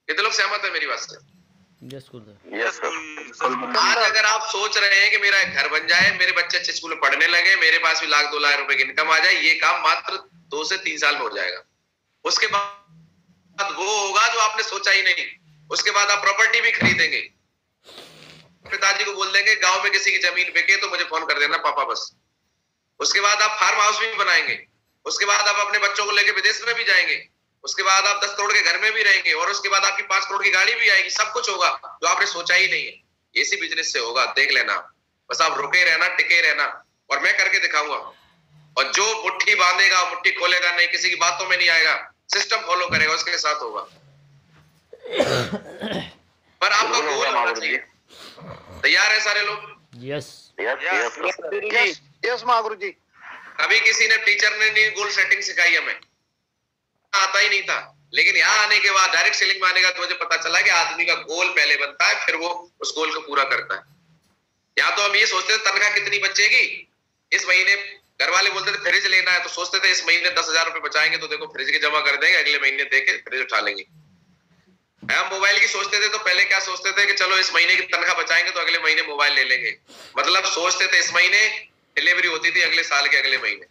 कितने लोग सहमत है मेरी बात से? यस गुरुदेव। Yes sir. आज अगर आप सोच रहे हैं कि मेरा घर बन जाए, मेरे बच्चे अच्छे स्कूल में पढ़ने लगे, मेरे पास भी 1-2 लाख रुपए की इनकम आ जाए, ये काम मात्र 2 से 3 साल में हो जाएगा। उसके बाद वो होगा जो आपने सोचा ही नहीं। उसके बाद आप प्रॉपर्टी भी खरीदेंगे, पिताजी को बोल देंगे गांव में किसी की जमीन बिके तो मुझे फोन कर देना पापा बस। उसके बाद आप फार्म हाउस भी बनाएंगे, उसके बाद आप अपने बच्चों को लेकर विदेश में भी जाएंगे, उसके बाद आप 10 करोड़ के घर में भी रहेंगे, और उसके बाद आपकी 5 करोड़ की गाड़ी भी आएगी। सब कुछ होगा जो आपने सोचा ही नहीं है। इसी बिजनेस से होगा, देख लेना। बस आप रुके रहना, टिके रहना, और मैं करके दिखाऊंगा। और जो मुट्ठी बांधेगा मुट्ठी खोलेगा नहीं, किसी की बातों में नहीं आएगा, सिस्टम फॉलो करेगा, उसके साथ होगा। पर आपका गोल होना चाहिए। तैयार है सारे लोग? यस यस महागुरु जी। कभी किसी ने टीचर ने नहीं गोल सेटिंग सिखाई हमें, आता ही नहीं था। लेकिन यहाँ आने के बाद, डायरेक्ट सेलिंग में आने का, तो मुझे पता चला कि आदमी का गोल पहले बनता है, फिर वो उस गोल को पूरा करता है। यहाँ तो हम ये सोचते थे तनख्वाह कितनी बचेगी इस महीने, घर वाले बोलते थे फ्रिज लेना है तो सोचते थे इस महीने 10,000 रुपए बचाएंगे तो देखो फ्रिज के जमा कर देंगे, अगले महीने देके फ्रिज उठा लेंगे। हम मोबाइल की सोचते थे तो पहले क्या सोचते थे कि चलो इस महीने की तनख्वाह बचाएंगे तो अगले महीने मोबाइल ले लेंगे। मतलब सोचते थे इस महीने, डिलीवरी होती थी अगले साल के अगले महीने।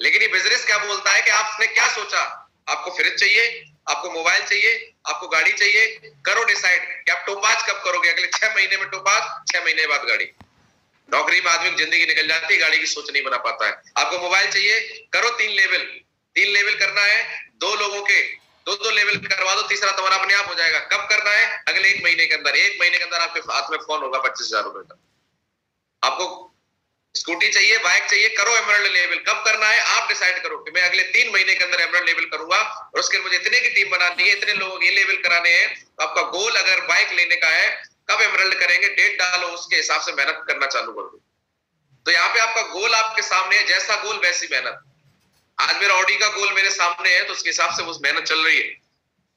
लेकिन ये बिजनेस क्या बोलता है कि आपने क्या सोचा, आपको फ्रिज चाहिए, आपको मोबाइल चाहिए, आपको गाड़ी चाहिए, करो डिसाइड कि आप टोपाज कब करोगे। अगले 6 महीने में टोपाज, 6 महीने बाद गाड़ी। नौकरी में आदमी की जिंदगी निकल जाती है, गाड़ी की सोच नहीं बना पाता है। आपको मोबाइल चाहिए, करो 3 लेवल करना है, 2 लोगों के 2 लेवल करवा दो, तीसरा तुम्हारा अपने आप हो जाएगा। कब करना है? अगले 1 महीने के अंदर। 1 महीने के अंदर आपके हाथ में फोन होगा 25,000 रुपए का। आपको स्कूटी चाहिए, बाइक चाहिए, करो एमरल्ड लेवल। कब करना है? आप डिसाइड करो कि मैं अगले 3 महीने के अंदर एमरल्ड लेवल करूंगा, और उसके मुझे इतने की टीम बनानी है, इतने लोगों के लेवल कराने हैं। तो आपका गोल अगर बाइक लेने का है, कब एमरल्ड करेंगे, डेट डालो, उसके हिसाब से मेहनत करना चालू कर दो। तो यहाँ पे आपका गोल आपके सामने है, जैसा गोल वैसी मेहनत। आज मेरा ऑडी का गोल मेरे सामने है, तो उसके हिसाब से उस मेहनत चल रही है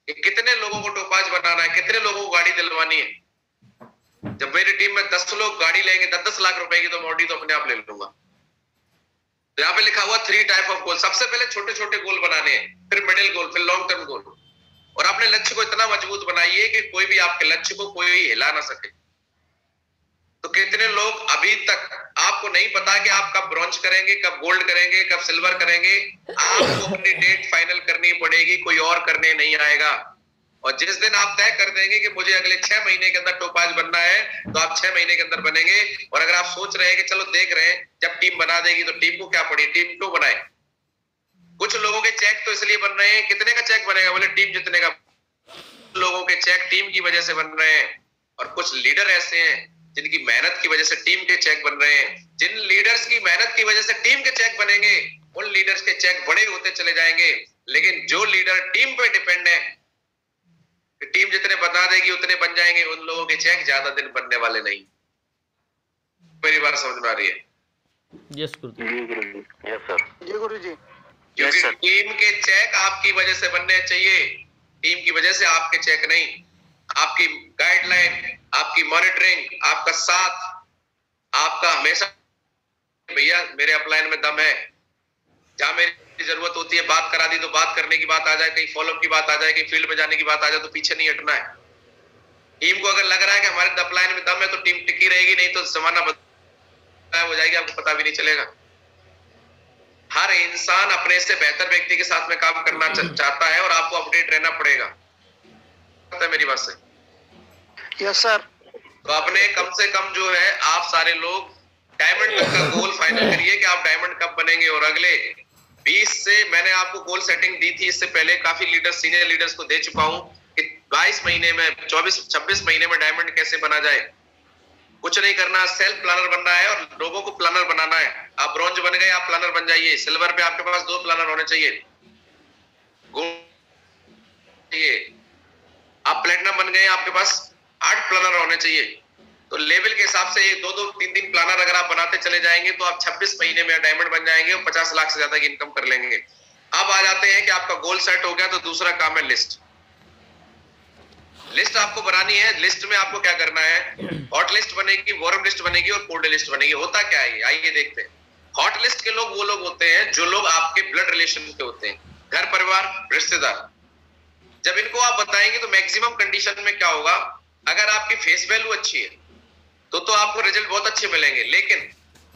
कि कितने लोगों को टोपाज बनाना है, कितने लोगों को गाड़ी दिलवानी है। जब मेरी टीम में 10 लोग गाड़ी लेंगे 10-10 लाख रुपए की, तो मैं ऑडी तो अपने आप ले लूंगा। तो यहाँ पे लिखा हुआ 3 टाइप ऑफ गोल। सबसे पहले छोटे छोटे गोल बनाने हैं, फिर मिडिल गोल, फिर लॉन्ग टर्म गोल। और अपने लक्ष्य को इतना मजबूत बनाइए कि कोई भी आपके लक्ष्य को कोई हिला ना सके। तो कितने लोग अभी तक आपको नहीं पता कि आप कब ब्रॉन्ज करेंगे, कब गोल्ड करेंगे, कब सिल्वर करेंगे। आपको अपनी डेट फाइनल करनी पड़ेगी, कोई और करने नहीं आएगा। और जिस दिन आप तय कर देंगे कि मुझे अगले 6 महीने के अंदर टोपाज बनना है, तो आप 6 महीने के अंदर बनेंगे। और अगर आप सोच रहे हैं कि चलो देख रहे हैं जब टीम बना देगी, तो टीम को क्या पड़ी, टीम क्यों बनाए। कुछ लोगों के चेक तो इसलिए बन रहे हैं, कितने का चेक बनेगा, बोले टीम जितने का। लोगों के चेक टीम की वजह से बन रहे हैं, और कुछ लीडर ऐसे हैं जिनकी मेहनत की वजह से टीम के चेक बन रहे हैं। जिन लीडर्स की मेहनत की वजह से टीम के चेक बनेंगे, उन लीडर्स के चेक बड़े होते चले जाएंगे। लेकिन जो लीडर टीम पे डिपेंड है, टीम जितने बता देगी उतने बन जाएंगे, उन लोगों के चेक ज्यादा दिन बनने वाले नहीं। मेरी बात समझ में आ रही है? यस गुरुदेव। Yes sir. जी गुरु जी। क्योंकि टीम के चेक आपकी वजह से बनने चाहिए, टीम की वजह से आपके चेक नहीं। आपकी गाइडलाइन, आपकी मॉनिटरिंग, आपका साथ, आपका हमेशा भैया मेरे अपलाइन में दम है, जहां मेरी जरूरत होती है बात करा दी तो बात करने की बात आ जाए, कहीं फॉलोअप की बात आ जाए, कहीं फील्ड में जाने की बात आ जाए, तो पीछे नहीं हटना है। टीम को अगर लग रहा है कि हमारे अपलाइन में दम है तो टीम टिकी रहेगी, नहीं तो जमाना बदल हो जाएगी, आपको पता भी नहीं चलेगा। हर इंसान अपने से बेहतर व्यक्ति के साथ में काम करना चाहता है, और आपको अपडेट रहना पड़ेगा। मेरी बात से? Yes sir. तो अपने कम से कम जो है आप सारे लोग डायमंड तक का गोल फाइनल करिए कि आप डायमंड कब बनेंगे। और अगले 20 से मैंने आपको गोल सेटिंग दी थी, इससे पहले काफी लीडर्स, सीनियर लीडर्स को दे चुका हूं कि 22 महीने में, 24-26 महीने में डायमंड कैसे बना जाए। कुछ नहीं करना, सेल्फ प्लानर बनना है और लोगों को प्लानर बनाना है। आप ब्रॉन्ज बन गए, आप प्लानर बन जाइए। सिल्वर पे आपके पास 2 प्लानर होने चाहिए, गोल्ड चाहिए। आप प्लेटिनम बन गए, आपके पास 8 प्लानर होने चाहिए। तो लेवल के हिसाब से 2-2, 3-3 प्लानर अगर आप बनाते चले जाएंगे तो आप 26 महीने में डायमंड बन जाएंगे और 50 लाख से ज्यादा की इनकम कर लेंगे। अब आ जाते हैं कि आपका गोल सेट हो गया तो दूसरा काम है लिस्ट। लिस्ट आपको बनानी है। लिस्ट में आपको क्या करना है, हॉट लिस्ट बनेगी, वॉरम लिस्ट बनेगी और कोल्ड लिस्ट बनेगी। होता क्या है, आइए देखते हैं। हॉट लिस्ट के लोग वो लोग होते हैं जो लोग आपके ब्लड रिलेशन के होते हैं, घर परिवार रिश्तेदार। जब इनको आप बताएंगे तो मैक्सिमम कंडीशन में क्या होगा, अगर आपकी फेस वैल्यू अच्छी है तो आपको रिजल्ट बहुत अच्छे मिलेंगे। लेकिन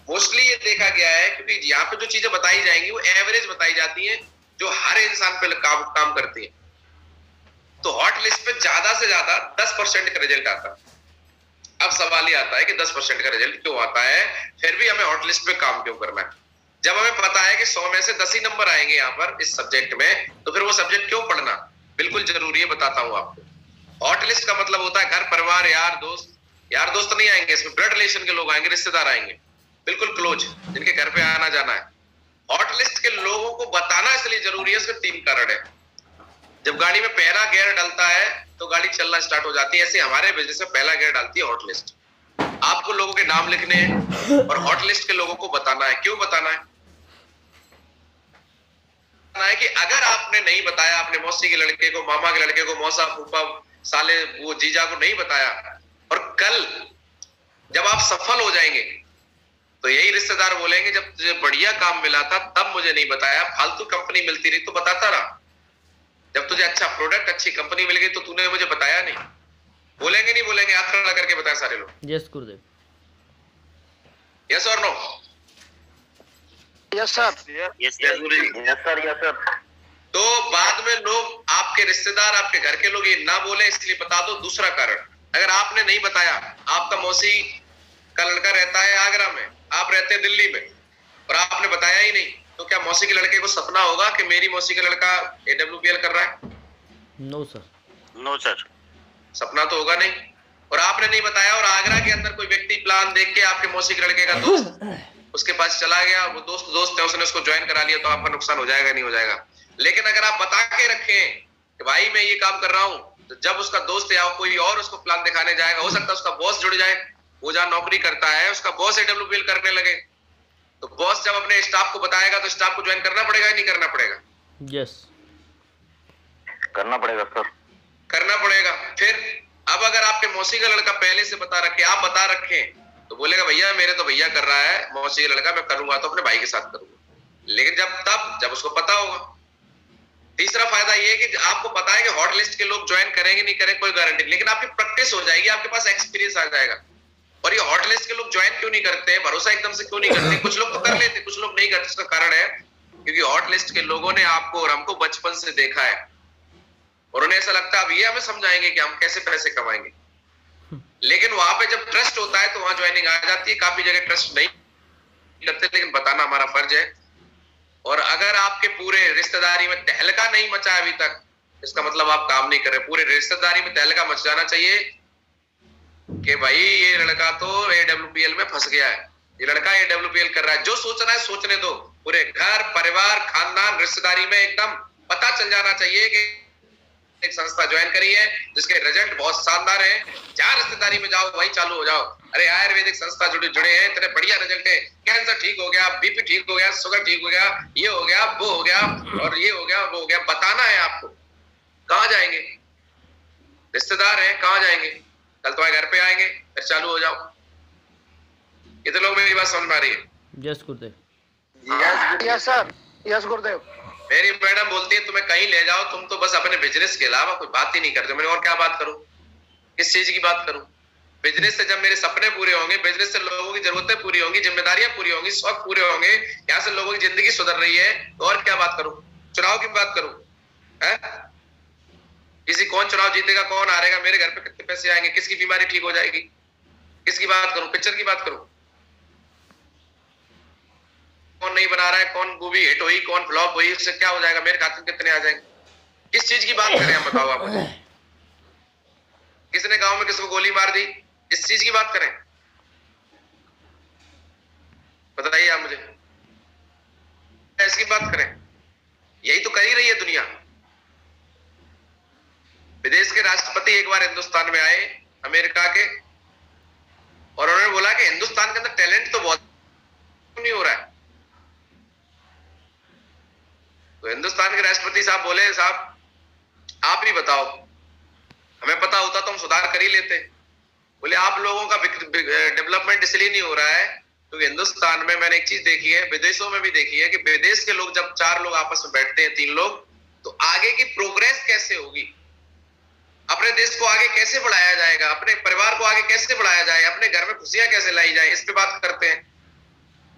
मोस्टली ये देखा गया है, क्योंकि यहाँ पे जो चीजें बताई जाएंगी वो एवरेज बताई जाती है जो हर इंसान पे काम करती है। तो हॉट लिस्ट पे ज्यादा से ज्यादा 10% का रिजल्ट आता है। अब सवाल ये आता है कि 10% का रिजल्ट क्यों आता है, फिर भी हमें हॉट लिस्ट पे काम क्यों करना है? जब हमें पता है कि 100 में से 10 ही नंबर आएंगे यहाँ पर इस सब्जेक्ट में, तो फिर वो सब्जेक्ट क्यों पढ़ना बिल्कुल जरूरी है। बताता हूँ आपको। हॉट लिस्ट का मतलब होता है घर परिवार, यार दोस्त। यार दोस्त नहीं आएंगे इसमें, ब्लड रिलेशन के लोग आएंगे, रिश्तेदार आएंगे, बिल्कुल क्लोज, जिनके घर पे आना जाना है। हॉट लिस्ट के लोगों को बताना इसलिए जरूरी है, इसके 3 कारण है। जब गाड़ी में पहला गियर डलता है तो गाड़ी चलना स्टार्ट हो जाती है। ऐसे हमारे बिजनेस में पहला गियर डालती है हॉट लिस्ट। आपको लोगों के नाम लिखने हैं और हॉट लिस्ट के लोगों को बताना है। क्यों बताना है कि अगर आपने नहीं बताया, अपने मौसी के लड़के को, मामा के लड़के को, मौसा, फूफा, साले, वो जीजा को नहीं बताया, और कल जब आप सफल हो जाएंगे तो यही रिश्तेदार बोलेंगे जब तुझे बढ़िया काम मिला था तब मुझे नहीं बताया, फालतू कंपनी मिलती रही तो बताता रहा। जब तुझे अच्छा प्रोडक्ट, अच्छी कंपनी मिल गई तो तूने मुझे बताया नहीं। बोलेंगे नहीं बोलेंगे? हाथ खड़ा करके बताया सारे लोग। यस गुरुदेव। यस और no? Yes sir. Yes sir, yes sir. तो बाद में लोग, आपके रिश्तेदार, आपके घर के लोग ये ना बोले इसलिए बता दो। दूसरा कारण, अगर आपने नहीं बताया, आपका मौसी का लड़का रहता है आगरा में, आप रहते हैं दिल्ली में, और आपने बताया ही नहीं, तो क्या मौसी के लड़के को सपना होगा कि मेरी मौसी का लड़का AWPL कर रहा है? No sir. नो सर, सपना तो होगा नहीं। और आपने नहीं बताया और आगरा के अंदर कोई व्यक्ति प्लान देख के आपके मौसी के लड़के का दोस्त उसके पास चला गया, वो दोस्त है, उसने उसको ज्वाइन करा लिया, तो आपका नुकसान हो जाएगा नहीं हो जाएगा? लेकिन अगर आप बता के रखें कि भाई मैं ये काम कर रहा हूं, तो जब उसका दोस्त या कोई और उसको प्लान दिखाने जाएगा, हो सकता है उसका बॉस जुड़ जाए, वो जहां नौकरी करता है उसका बॉस AWPL करने लगे, तो बॉस जब अपने स्टाफ को बताएगा तो स्टाफ को ज्वाइन करना पड़ेगा या नहीं करना पड़ेगा? यस, करना पड़ेगा सर, करना पड़ेगा। फिर अब अगर आपके मौसी का लड़का पहले से बता रखे, आप बता रखें, तो बोलेगा भैया मेरे तो भैया कर रहा है, मौसी का लड़का मैं करूंगा तो अपने भाई के साथ करूंगा। लेकिन जब उसको पता होगा। तीसरा फायदा ये है कि आपको पता है कि हॉट लिस्ट के लोग ज्वाइन करेंगे नहीं करेंगे कोई गारंटी नहीं, लेकिन आपकी प्रैक्टिस हो जाएगी, आपके पास एक्सपीरियंस आ जाएगा। और ये हॉट लिस्ट के लोग ज्वाइन क्यों नहीं करते हैं, भरोसा एकदम से क्यों नहीं करते? कुछ लोग तो कर लेते, कुछ लोग नहीं करते। इसका कारण है क्योंकि हॉट लिस्ट के लोगों ने आपको और हमको बचपन से देखा है और उन्हें ऐसा लगता है अब ये हमें समझाएंगे कि हम कैसे पैसे कमाएंगे। लेकिन वहां पे जब ट्रस्ट होता है तो वहां ज्वाइनिंग आ जाती है। काफी जगह ट्रस्ट नहीं करते, लेकिन बताना हमारा फर्ज है। और अगर आपके पूरे रिश्तेदारी में तहलका नहीं मचा अभी तक, इसका मतलब आप काम नहीं कर रहे। पूरे रिश्तेदारी में तहलका मच जाना चाहिए कि भाई ये लड़का तो AWPL में फंस गया है, ये लड़का AWPL कर रहा है। जो सोचना है सोचने दो। पूरे घर परिवार खानदान रिश्तेदारी में एकदम पता चल जाना चाहिए कि एक संस्था ज्वाइन करी है जिसके रिजल्ट बहुत शानदार है। जहां रिश्तेदारी में जाओ वहीं चालू हो जाओ, अरे आयुर्वेदिक संस्था जुड़े हैं, इतने बढ़िया रिजल्ट है, कैंसर ठीक हो गया, BP ठीक हो गया, शुगर ठीक हो गया, ये हो गया, वो हो गया, और ये हो गया, वो हो गया। बताना है आपको। कहाँ जाएंगे? रिश्तेदार है, कहाँ जाएंगे? कल तुम्हारे घर पे आएंगे, फिर चालू हो जाओ। कितने लोग मेरी बात समझ में आ रही है? Yes Gurudev. Yes sir, yes गुरुदेव। मेरी मैडम बोलती है तुम्हें कहीं ले जाओ, तुम तो बस अपने बिजनेस के अलावा कोई बात ही नहीं करते। मैंने और क्या बात करूं, किस चीज की बात करूं? बिजनेस से जब मेरे सपने पूरे होंगे, बिजनेस से लोगों की जरूरतें पूरी होंगी, जिम्मेदारियां पूरी होंगी, शौक पूरे होंगे, यहाँ से लोगों की जिंदगी सुधर रही है, तो और क्या बात करूं? चुनाव की बात करूं? है किसी कौन चुनाव जीतेगा, कौन हारेगा, मेरे घर पे कितने पैसे आएंगे, किसकी बीमारी ठीक हो जाएगी, किसकी बात करूं? पिक्चर की बात करूं? कौन नहीं बना रहा है, कौन मूवी हिट हुई, कौन फ्लॉप हुई, उससे क्या हो जाएगा, मेरे खाते में कितने आ जाएंगे? किस चीज की बात करें हम, बताओ आप मुझे। किसने गांव में किसको गोली मार दी, इस चीज की बात करें? बताइए आप मुझे, इसकी बात करें? यही तो कर ही रही है दुनिया। विदेश के राष्ट्रपति एक बार हिंदुस्तान में आए, अमेरिका के, और उन्होंने बोला कि हिंदुस्तान के अंदर टैलेंट तो बहुत नहीं हो रहा है। तो हिंदुस्तान के राष्ट्रपति साहब बोले, साहब आप ही बताओ, हमें पता होता तो हम सुधार कर ही लेते। बोले आप लोगों का डेवलपमेंट इसलिए नहीं हो रहा है क्योंकि हिंदुस्तान में मैंने एक चीज देखी है, विदेशों में भी देखी है कि विदेश के लोग जब 4 लोग आपस में बैठते हैं, 3 लोग, तो आगे की प्रोग्रेस कैसे होगी, अपने देश को आगे कैसे बढ़ाया जाएगा, अपने परिवार को आगे कैसे बढ़ाया जाए, अपने घर में खुशियां कैसे लाई जाए, इस पे बात करते हैं।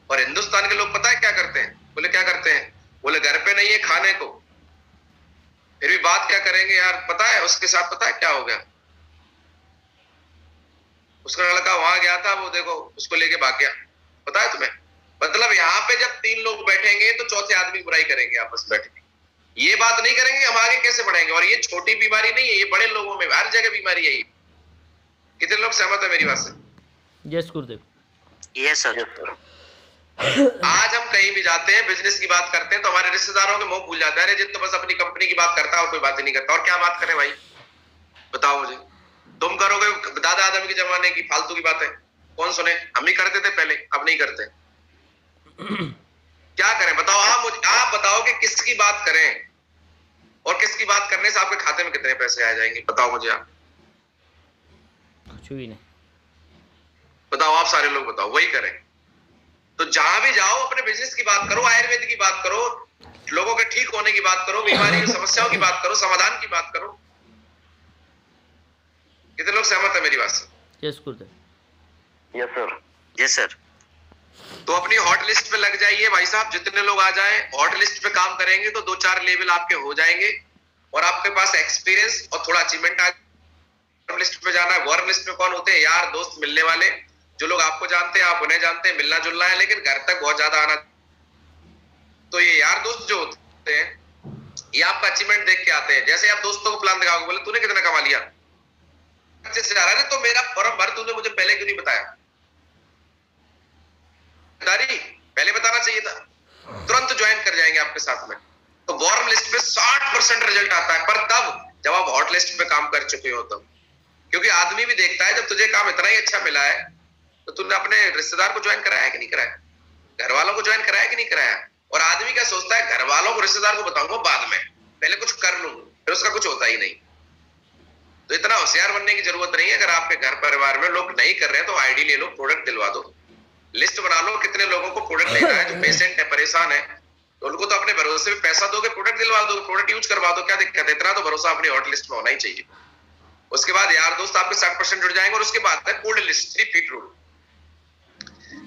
और हिंदुस्तान के लोग पता है क्या करते हैं? बोले क्या करते हैं? बोले घर पे नहीं है खाने को, फिर भी बात क्या करेंगे यार। पता है उसके साथ पता है क्या हो गया? उसका लड़का वहां गया था, वो देखो उसको लेके भाग गया। पता है तुम्हें? मतलब यहाँ पे जब 3 लोग बैठेंगे तो चौथे आदमी की बुराई करेंगे आपस में बैठ के, ये बात नहीं करेंगे हम आगे कैसे बढ़ेंगे। और ये छोटी बीमारी नहीं है, ये बड़े लोगों में हर जगह बीमारी है। कितने लोग सहमत है मेरी बात से? यस गुरुदेव। Yes sir. आज हम कहीं भी जाते हैं, बिजनेस की बात करते हैं तो हमारे रिश्तेदारों के मुंह भूल जाता है, अरे जित तो बस अपनी कंपनी की बात करता है और कोई बात ही नहीं करता। और क्या बात करें भाई, बताओ मुझे। तुम करोगे दादा आदम के जमाने की फालतू की बातें, कौन सुने? हम ही करते थे पहले, अब नहीं करते। क्या करें बताओ? आप बताओ कि किसकी बात करें और किसकी बात करने से आपके खाते में कितने पैसे आ जाएंगे, बताओ मुझे आप। कुछ भी नहीं। बताओ आप सारे लोग बताओ, वही करें। तो जहां भी जाओ अपने बिजनेस की बात करो, आयुर्वेद की बात करो, लोगों के ठीक होने की बात करो, बीमारी की समस्याओं की बात करो, समाधान की बात करो। कितने लोग सहमत है मेरी बात से? Yes Gurudev. Yes sir. Yes sir. तो अपनी हॉट लिस्ट पे लग जाइए भाई साहब, जितने लोग आ जाएं हॉट लिस्ट पे काम करेंगे तो 2-4 लेवल आपके हो जाएंगे और आपके पास एक्सपीरियंस और थोड़ा अचीवमेंट आ। लिस्ट पे जाना है। वार्म लिस्ट में कौन होते हैं? यार दोस्त, मिलने वाले, जो लोग आपको जानते हैं, आप उन्हें जानते हैं, मिलना जुलना है, लेकिन घर तक बहुत ज्यादा आना। तो ये यार दोस्त जो होते हैं ये आपका अचीवमेंट देख के आते हैं। जैसे आप दोस्तों को प्लान दिखाओगे, बोले तूने कितना कमा लिया, अच्छे से जा रहा है, तो मेरा फॉर्म भर, तूने मुझे पहले क्यों नहीं बताया? पहले बताना चाहिए था। तुरंत ज्वाइन कर जाएंगे आपके साथ में। तो वार्म लिस्ट पे 60% रिजल्ट आता है, पर तब जब आप हॉट लिस्ट पे काम कर चुके हो तब। क्योंकि आदमी भी देखता है, जब तुझे काम इतना ही अच्छा मिला है तो तूने अपने रिश्तेदार को ज्वाइन कराया कि नहीं कराया, घर वालों को ज्वाइन कराया कि नहीं कराया। और आदमी क्या सोचता है, घर वालों को रिश्तेदार को बताऊंगा बाद में, पहले कुछ कर लूं, फिर उसका कुछ होता ही नहीं। तो इतना होशियार बनने की जरूरत नहीं है। अगर आपके घर परिवार में लोग नहीं कर रहे हैं तो आईडी ले लो, प्रोडक्ट दिलवा दो, लिस्ट बना लो कितने लोगों को प्रोडक्ट लेना है। जो पेशेंट है, परेशान है, तो उनको तो अपने भरोसे पे पैसा दोगे, प्रोडक्ट दिलवा दो, प्रोडक्ट यूज करवा दो, क्या दिक्कत है? इतना तो भरोसा अपनी हॉट लिस्ट में होना ही चाहिए। उसके बाद यार दोस्त आपके 60% जुड़ जाएंगे। और उसके बाद है कोल्ड लिस्ट, 3 फीट रूल।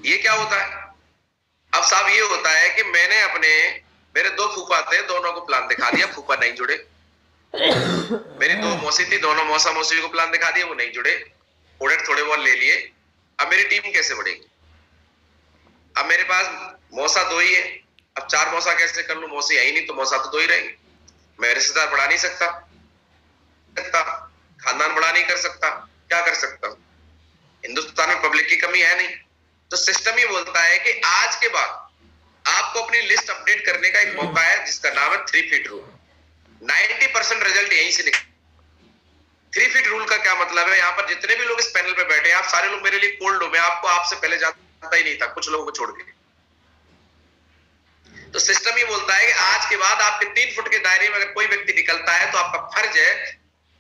ये क्या होता है? अब साहब ये होता है कि मैंने मेरे 2 फूफा थे, दोनों को प्लान दिखा दिया, फूफा नहीं जुड़े। मेरी 2 मौसी थी, दोनों मौसा मौसी को प्लान दिखा दिया, वो नहीं जुड़े, प्रोडक्ट थोड़े बहुत ले लिए। अब मेरी टीम कैसे बढ़ेगी? अब मेरे पास मौसा 2 ही है, अब 4 मौसा कैसे कर लूं? मौसी है ही नहीं तो मौसा तो 2 ही रहेंगे। मैं रिश्तेदार बढ़ा नहीं सकता, खानदान बढ़ा नहीं कर सकता, क्या कर सकता हूं? हिंदुस्तान में पब्लिक की कमी है नहीं। तो सिस्टम ही बोलता है कि आज के बाद आपको अपनी लिस्ट अपडेट करने का एक मौका है, जिसका नाम है 3 फीट रूल। 90% रिजल्ट यहीं से निकल। 3 फीट रूल का क्या मतलब है? यहाँ पर जितने भी लोग इस पैनल पे बैठे हैं, आप सारे लोग मेरे लिए कोल्ड हो। मैं आपको आपसे पहले जानता ही नहीं था, कुछ लोगों को छोड़ के। तो सिस्टम ही बोलता है कि आज के बाद आपके 3 फुट के दायरे में अगर कोई व्यक्ति निकलता है तो आपका फर्ज है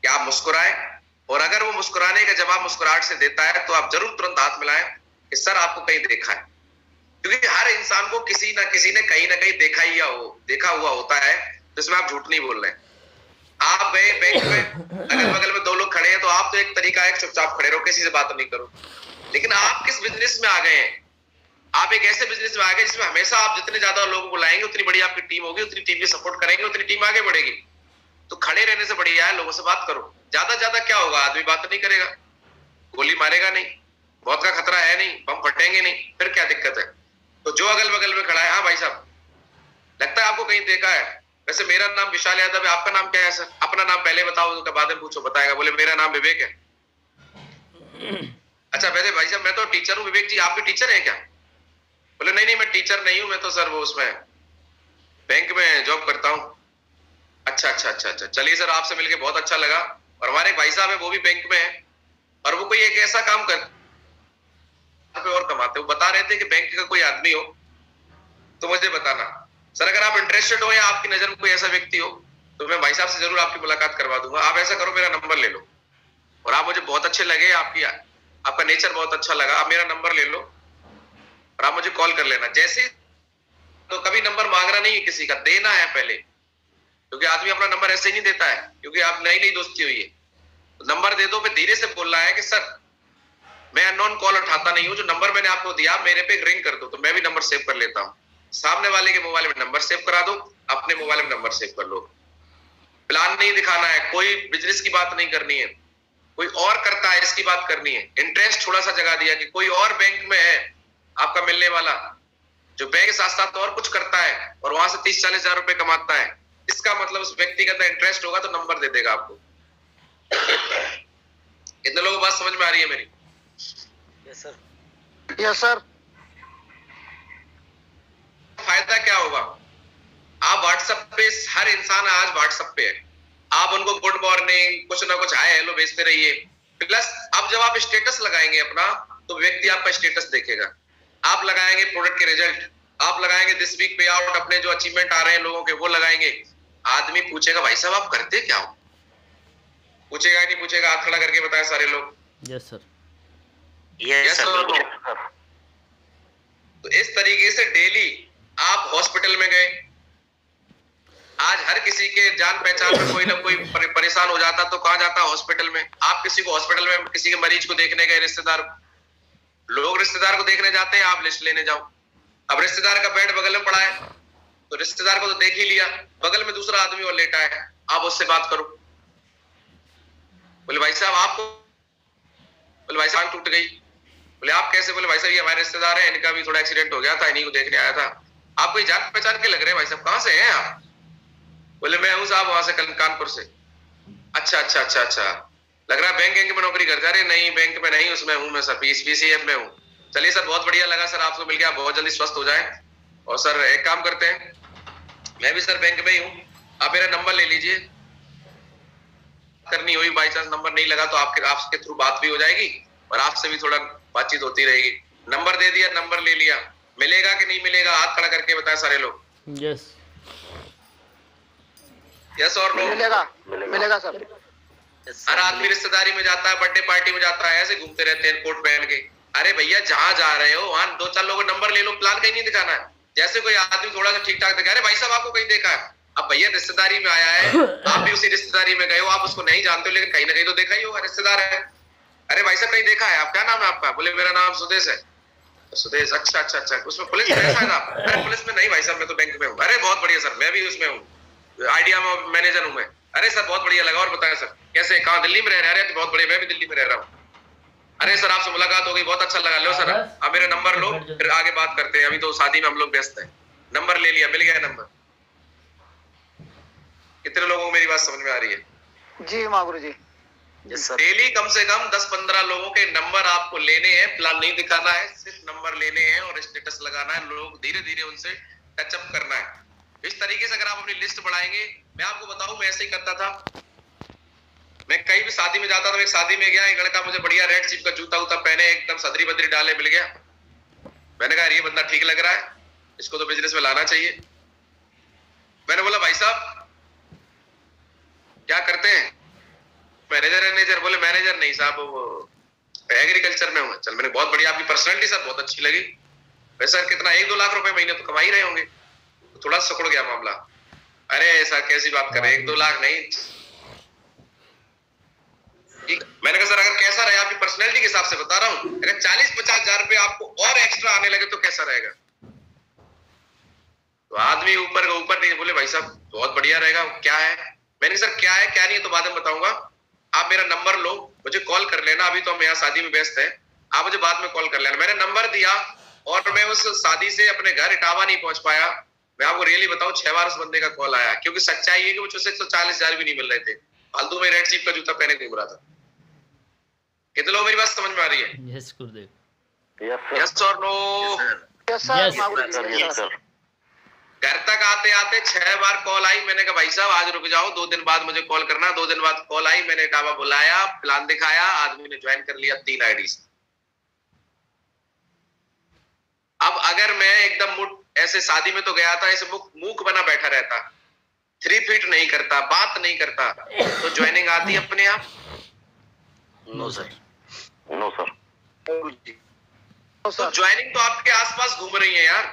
कि आप मुस्कुराएं, और अगर वो मुस्कुराने का जवाब मुस्कुराहट से देता है तो आप जरूर तुरंत हाथ मिलाएं कि सर आपको कहीं देखा है। क्योंकि हर इंसान को किसी ना किसी ने कहीं ना कहीं देखा हुआ होता है, तो इसमें आप झूठ नहीं बोल रहे हैं। आप गए बैंक में, अगल बगल में 2 लोग खड़े हैं, तो आप तो एक तरीका है चुपचाप खड़े रहो, किसी से बात नहीं करो। लेकिन आप किस बिजनेस में आ गए हैं? आप एक ऐसे बिजनेस में आ गए जिसमें हमेशा आप जितने ज्यादा लोगों को लाएंगे, उतनी बड़ी आपकी टीम होगी, उतनी टीम की सपोर्ट करेंगे, उतनी टीम आगे बढ़ेगी। तो खड़े रहने से बढ़िया है लोगों से बात करो। ज्यादा क्या होगा? आदमी बात नहीं करेगा, गोली मारेगा नहीं, बहुत का खतरा है नहीं, बम फटेंगे नहीं, फिर क्या दिक्कत है? तो जो अगल बगल में खड़ा है, हाँ भाई साहब लगता है आपको कहीं देखा है। वैसे मेरा नाम विशाल यादव है, आपका नाम क्या है सर? अपना नाम पहले बताओ, उसके बाद में पूछो। बताएगा, बोले मेरा नाम विवेक है। अच्छा वैसे भाई साहब मैं तो टीचर हूँ। विवेक जी आप भी टीचर हैं क्या? बोले नहीं मैं टीचर नहीं हूँ, मैं तो सर वो उसमें बैंक में जॉब करता हूँ। अच्छा, चलिए सर आपसे मिलके बहुत अच्छा लगा। और हमारे भाई साहब है, वो भी बैंक में है, और वो कोई एक ऐसा काम कर और कमाते हो। बता रहे थे कि बैंक का कोई आदमी हो तो मुझे बताना सर, अगर आप इंटरेस्टेड हो या आपकी नजर में कोई ऐसा व्यक्ति हो तो मैं भाई साहब से जरूर आपकी मुलाकात करवा दूंगा। आप ऐसा करो, मेरा नंबर ले लो, और आप मुझे बहुत अच्छे लगे, आपका नेचर बहुत अच्छा लगा, आप मेरा नंबर ले लो और आप मुझे कॉल कर लेना। जैसे तो कभी नंबर मांगना नहीं है किसी का, देना है पहले, क्योंकि आदमी अपना नंबर ऐसे ही नहीं देता है, क्योंकि आप नई नई दोस्ती हुई है। तो नंबर दे दो, फिर धीरे से बोलना है कि सर मैं अननोन कॉल उठाता नहीं हूँ, जो नंबर मैंने आपको दिया मेरे पे रिंग कर दो, तो मैं भी नंबर सेव कर लेता हूँ। सामने वाले के मोबाइल में नंबर सेव करा दो, अपने मोबाइल में नंबर सेव कर लो। प्लान नहीं दिखाना है, कोई बिजनेस की बात नहीं करनी है, कोई और करता है इसकी बात करनी है। इंटरेस्ट थोड़ा सा जगा दिया कि कोई और बैंक में है आपका मिलने वाला, जो बैंक के साथ साथ और कुछ करता है और वहां से 30-40 हजार रुपए कमाता है, इसका मतलब उस व्यक्ति के अंदर इंटरेस्ट होगा तो नंबर दे देगा आपको। इतने लोगों को बात समझ में आ रही है मेरी? Yes sir. Yes sir. फायदा क्या होगा? आप व्हाट्सएप पे, हर इंसान आज व्हाट्सएप पे है, आप उनको गुड मॉर्निंग कुछ ना कुछ हाय हेलो भेजते रहिए। प्लस अब जब आप स्टेटस लगाएंगे अपना, तो व्यक्ति आपका स्टेटस देखेगा। आप लगाएंगे प्रोडक्ट के रिजल्ट, आप लगाएंगे दिस वीक पे आउट, अपने जो अचीवमेंट आ रहे हैं लोगों के वो लगाएंगे। आदमी पूछेगा भाई साहब आप करते क्या हो? पूछेगा नहीं पूछेगा? हाथ खड़ा करके बताए सारे लोग। Yes sir. Yes sir. तो इस तरीके से डेली आप हॉस्पिटल में गए, आज हर किसी के जान पहचान में कोई ना कोई परेशान हो जाता तो कहां जाता? हॉस्पिटल में। आप किसी को हॉस्पिटल में किसी के मरीज को देखने गए, रिश्तेदार, लोग रिश्तेदार को देखने जाते हैं, आप लिस्ट लेने जाओ। अब रिश्तेदार का बेड बगल में पड़ा है तो रिश्तेदार को तो देख ही लिया, बगल में दूसरा आदमी और लेटा है, आप उससे बात करो। बोले भाई साहब आपको, बोले भाई साहब टूट गई। बोले आप कैसे? बोले भाई साहब ये हमारे रिश्तेदार है, इनका भी थोड़ा एक्सीडेंट हो गया था, इन्हीं को देखने आया था। आप कोई जान पहचान के लग रहे हैं भाई साहब, कहां से हैं आप? बोले मैं हूं साहब वहां से कानपुर से। अच्छा अच्छा अच्छा अच्छा, लग रहा है बैंक में नौकरी करते। अरे नहीं बैंक में नहीं, उसमें हूं मैं सर, पीसीएफ में हूं। चलिए सर बहुत बढ़िया लगा सर आपको मिल गया, बहुत जल्दी स्वस्थ हो जाए। और सर एक काम करते हैं, मैं भी सर बैंक में ही हूँ, आप मेरा नंबर ले लीजिए, करनी हुई बाई चांस नंबर नहीं लगा तो आपके थ्रू बात भी हो जाएगी और आपसे भी थोड़ा बातचीत होती रहेगी। नंबर दे दिया, नंबर ले लिया, मिलेगा कि नहीं मिलेगा? हाथ खड़ा करके बताए सारे लोग। यस यस और नो? मिलेगा सर। हर आदमी रिश्तेदारी में जाता है, बर्थडे पार्टी में जाता है, ऐसे घूमते रहते हैं कोट पहन के। अरे भैया जहां जा रहे हो वहां 2-4 लोगों का नंबर ले लो, प्लान कहीं नहीं दिखाना है। जैसे कोई आदमी थोड़ा सा ठीक ठाक दिखा, अरे भाई साहब आपको कहीं देखा है? अब भैया रिश्तेदारी में आया है, आप भी उसी रिश्तेदारी में गए हो, आप उसको नहीं जानते हो लेकिन कहीं ना कहीं तो देखा ही होगा, रिश्तेदार है। अरे भाई साहब कहीं देखा है? आप क्या नाम है आपका? बोले मेरा नाम सुदेश है। सुदेश, अच्छा अच्छा अच्छा, उसमें पुलिस में है आप? अरे पुलिस में नहीं भाई साहब, मैं तो बैंक में हूँ। अरे बहुत बढ़िया सर, मैं भी उसमें हूँ, आइडिया में मैनेजर हूँ मैं। अरे सर बहुत बढ़िया लगा, और बताया सर कैसे, कहाँ? दिल्ली में रह रहे हैं? बहुत बढ़िया, मैं भी दिल्ली में रह रहा हूँ। अरे सर आपसे मुलाकात हो गई, बहुत अच्छा लगा। लो सर आप मेरा नंबर लो, फिर आगे बात करते हैं, अभी तो शादी में हम लोग व्यस्त हैं। नंबर ले लिया, मिल गया नंबर। कितने लोगों को मेरी बात समझ में आ रही है? जी महागुरु जी। डेली कम से कम 10-15 लोगों के नंबर आपको लेने हैं, प्लान नहीं दिखाना है, सिर्फ नंबर लेने हैं और स्टेटस लगाना है। लोग धीरे धीरे उनसे टचअप करना है। इस तरीके से अगर आप अपनी लिस्ट बढ़ाएंगे, मैं आपको बताऊं मैं ऐसे ही करता था। मैं कहीं भी शादी में जाता था, एक शादी में गया, एक लड़का मुझे बढ़िया रेड चिप का जूता उता पहने, एकदम सदरी बदरी डाले मिल गया। मैंने कहा ये बंदा ठीक लग रहा है, इसको तो बिजनेस में लाना चाहिए। मैंने बोला भाई साहब क्या करते हैं? मैनेजर? बोले मैनेजर नहीं साहब, वो एग्रीकल्चर में हूँ। चल मैंने, बहुत बढ़िया, आपकी पर्सनैलिटी सर बहुत अच्छी लगी। वैसे सर कितना 1-2 लाख रुपए महीने तो कमा ही रहे होंगे। तो थोड़ा सिकुड़ गया मामला। अरे सर कैसी बात कर रहे हैं, 1-2 लाख नहीं। मैंने कहा सर अगर कैसा रहे, आपकी पर्सनैलिटी के हिसाब से बता रहा हूँ, अगर 40-50 हजार रुपए आपको और एक्स्ट्रा आने लगे तो कैसा रहेगा? तो आदमी ऊपर का ऊपर नहीं, बोले भाई साहब बहुत बढ़िया रहेगा। क्या है? मैंने सर क्या है क्या नहीं तो बाद में बताऊंगा, आप मेरा नंबर लो, मुझे कॉल कर लेना। अभी तो हम यहाँ शादी में व्यस्त हैं, आप मुझे बाद में कॉल कर लेना। मैंने नंबर दिया और मैं उस शादी से अपने घर इटावा नहीं पहुंच पाया। मैं आपको रियली बताऊं 6 बार उस बंदे का कॉल आया, क्योंकि सच्चाई है कि मुझे 140 हजार भी नहीं मिल रहे थे, फालतू में रेड चिप का जूता पहने घूम रहा था। कितने लोग मेरी बात समझ में आ रही है? यस गुरुदेव। यस और नो? Yes sir. घर तक आते आते 6 बार कॉल आई। मैंने कहा भाई साहब आज रुक जाओ, 2 दिन बाद मुझे कॉल करना। 2 दिन बाद कॉल आई, मैंने इटावा बुलाया, प्लान दिखाया, आदमी ने ज्वाइन कर लिया 3 आईडी से। एकदम मुठ ऐसे शादी में तो गया था, ऐसे मूक बना बैठा रहता, 3 फीट नहीं करता, बात नहीं करता, तो ज्वाइनिंग आती अपने आप? No sir. No sir. तो ज्वाइनिंग तो आपके आसपास घूम रही है यार।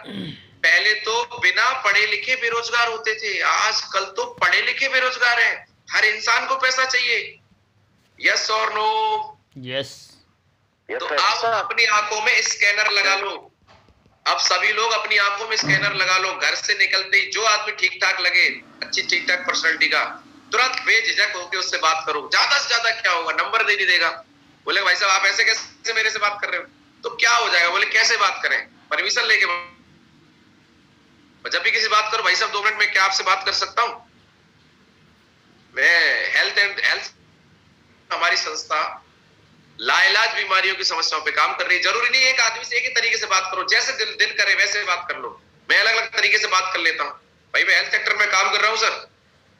पहले तो बिना पढ़े लिखे बेरोजगार होते थे, आजकल तो पढ़े लिखे बेरोजगार हैं। हर इंसान को पैसा चाहिए, यस और नो? यस। तो आप अपनी आंखों में स्कैनर लगा लो, अब सभी लोग अपनी आंखों में स्कैनर लगा लो। घर से निकलते ही जो आदमी ठीक ठाक लगे, अच्छी ठीक ठाक पर्सनैलिटी का, तुरंत बेझिझक होकर उससे बात करो। ज्यादा से ज्यादा क्या होगा, नंबर दे नहीं देगा। बोले भाई साहब आप ऐसे कैसे मेरे से बात कर रहे हो, तो क्या हो जाएगा? बोले कैसे बात करें, परमिशन लेके। जब भी किसी बात करो, भाई साहब 2 मिनट में क्या आपसे बात कर सकता हूं? मैं हेल्थ हमारी संस्था लाइलाज बीमारियों की समस्याओं पे काम कर रही है। जरूरी नहीं है कि आदमी से एक ही तरीके से बात करो, जैसे दिल करे वैसे बात कर लो। मैं अलग अलग तरीके से बात कर लेता हूँ। भाई मैं हेल्थ सेक्टर में काम कर रहा हूँ सर,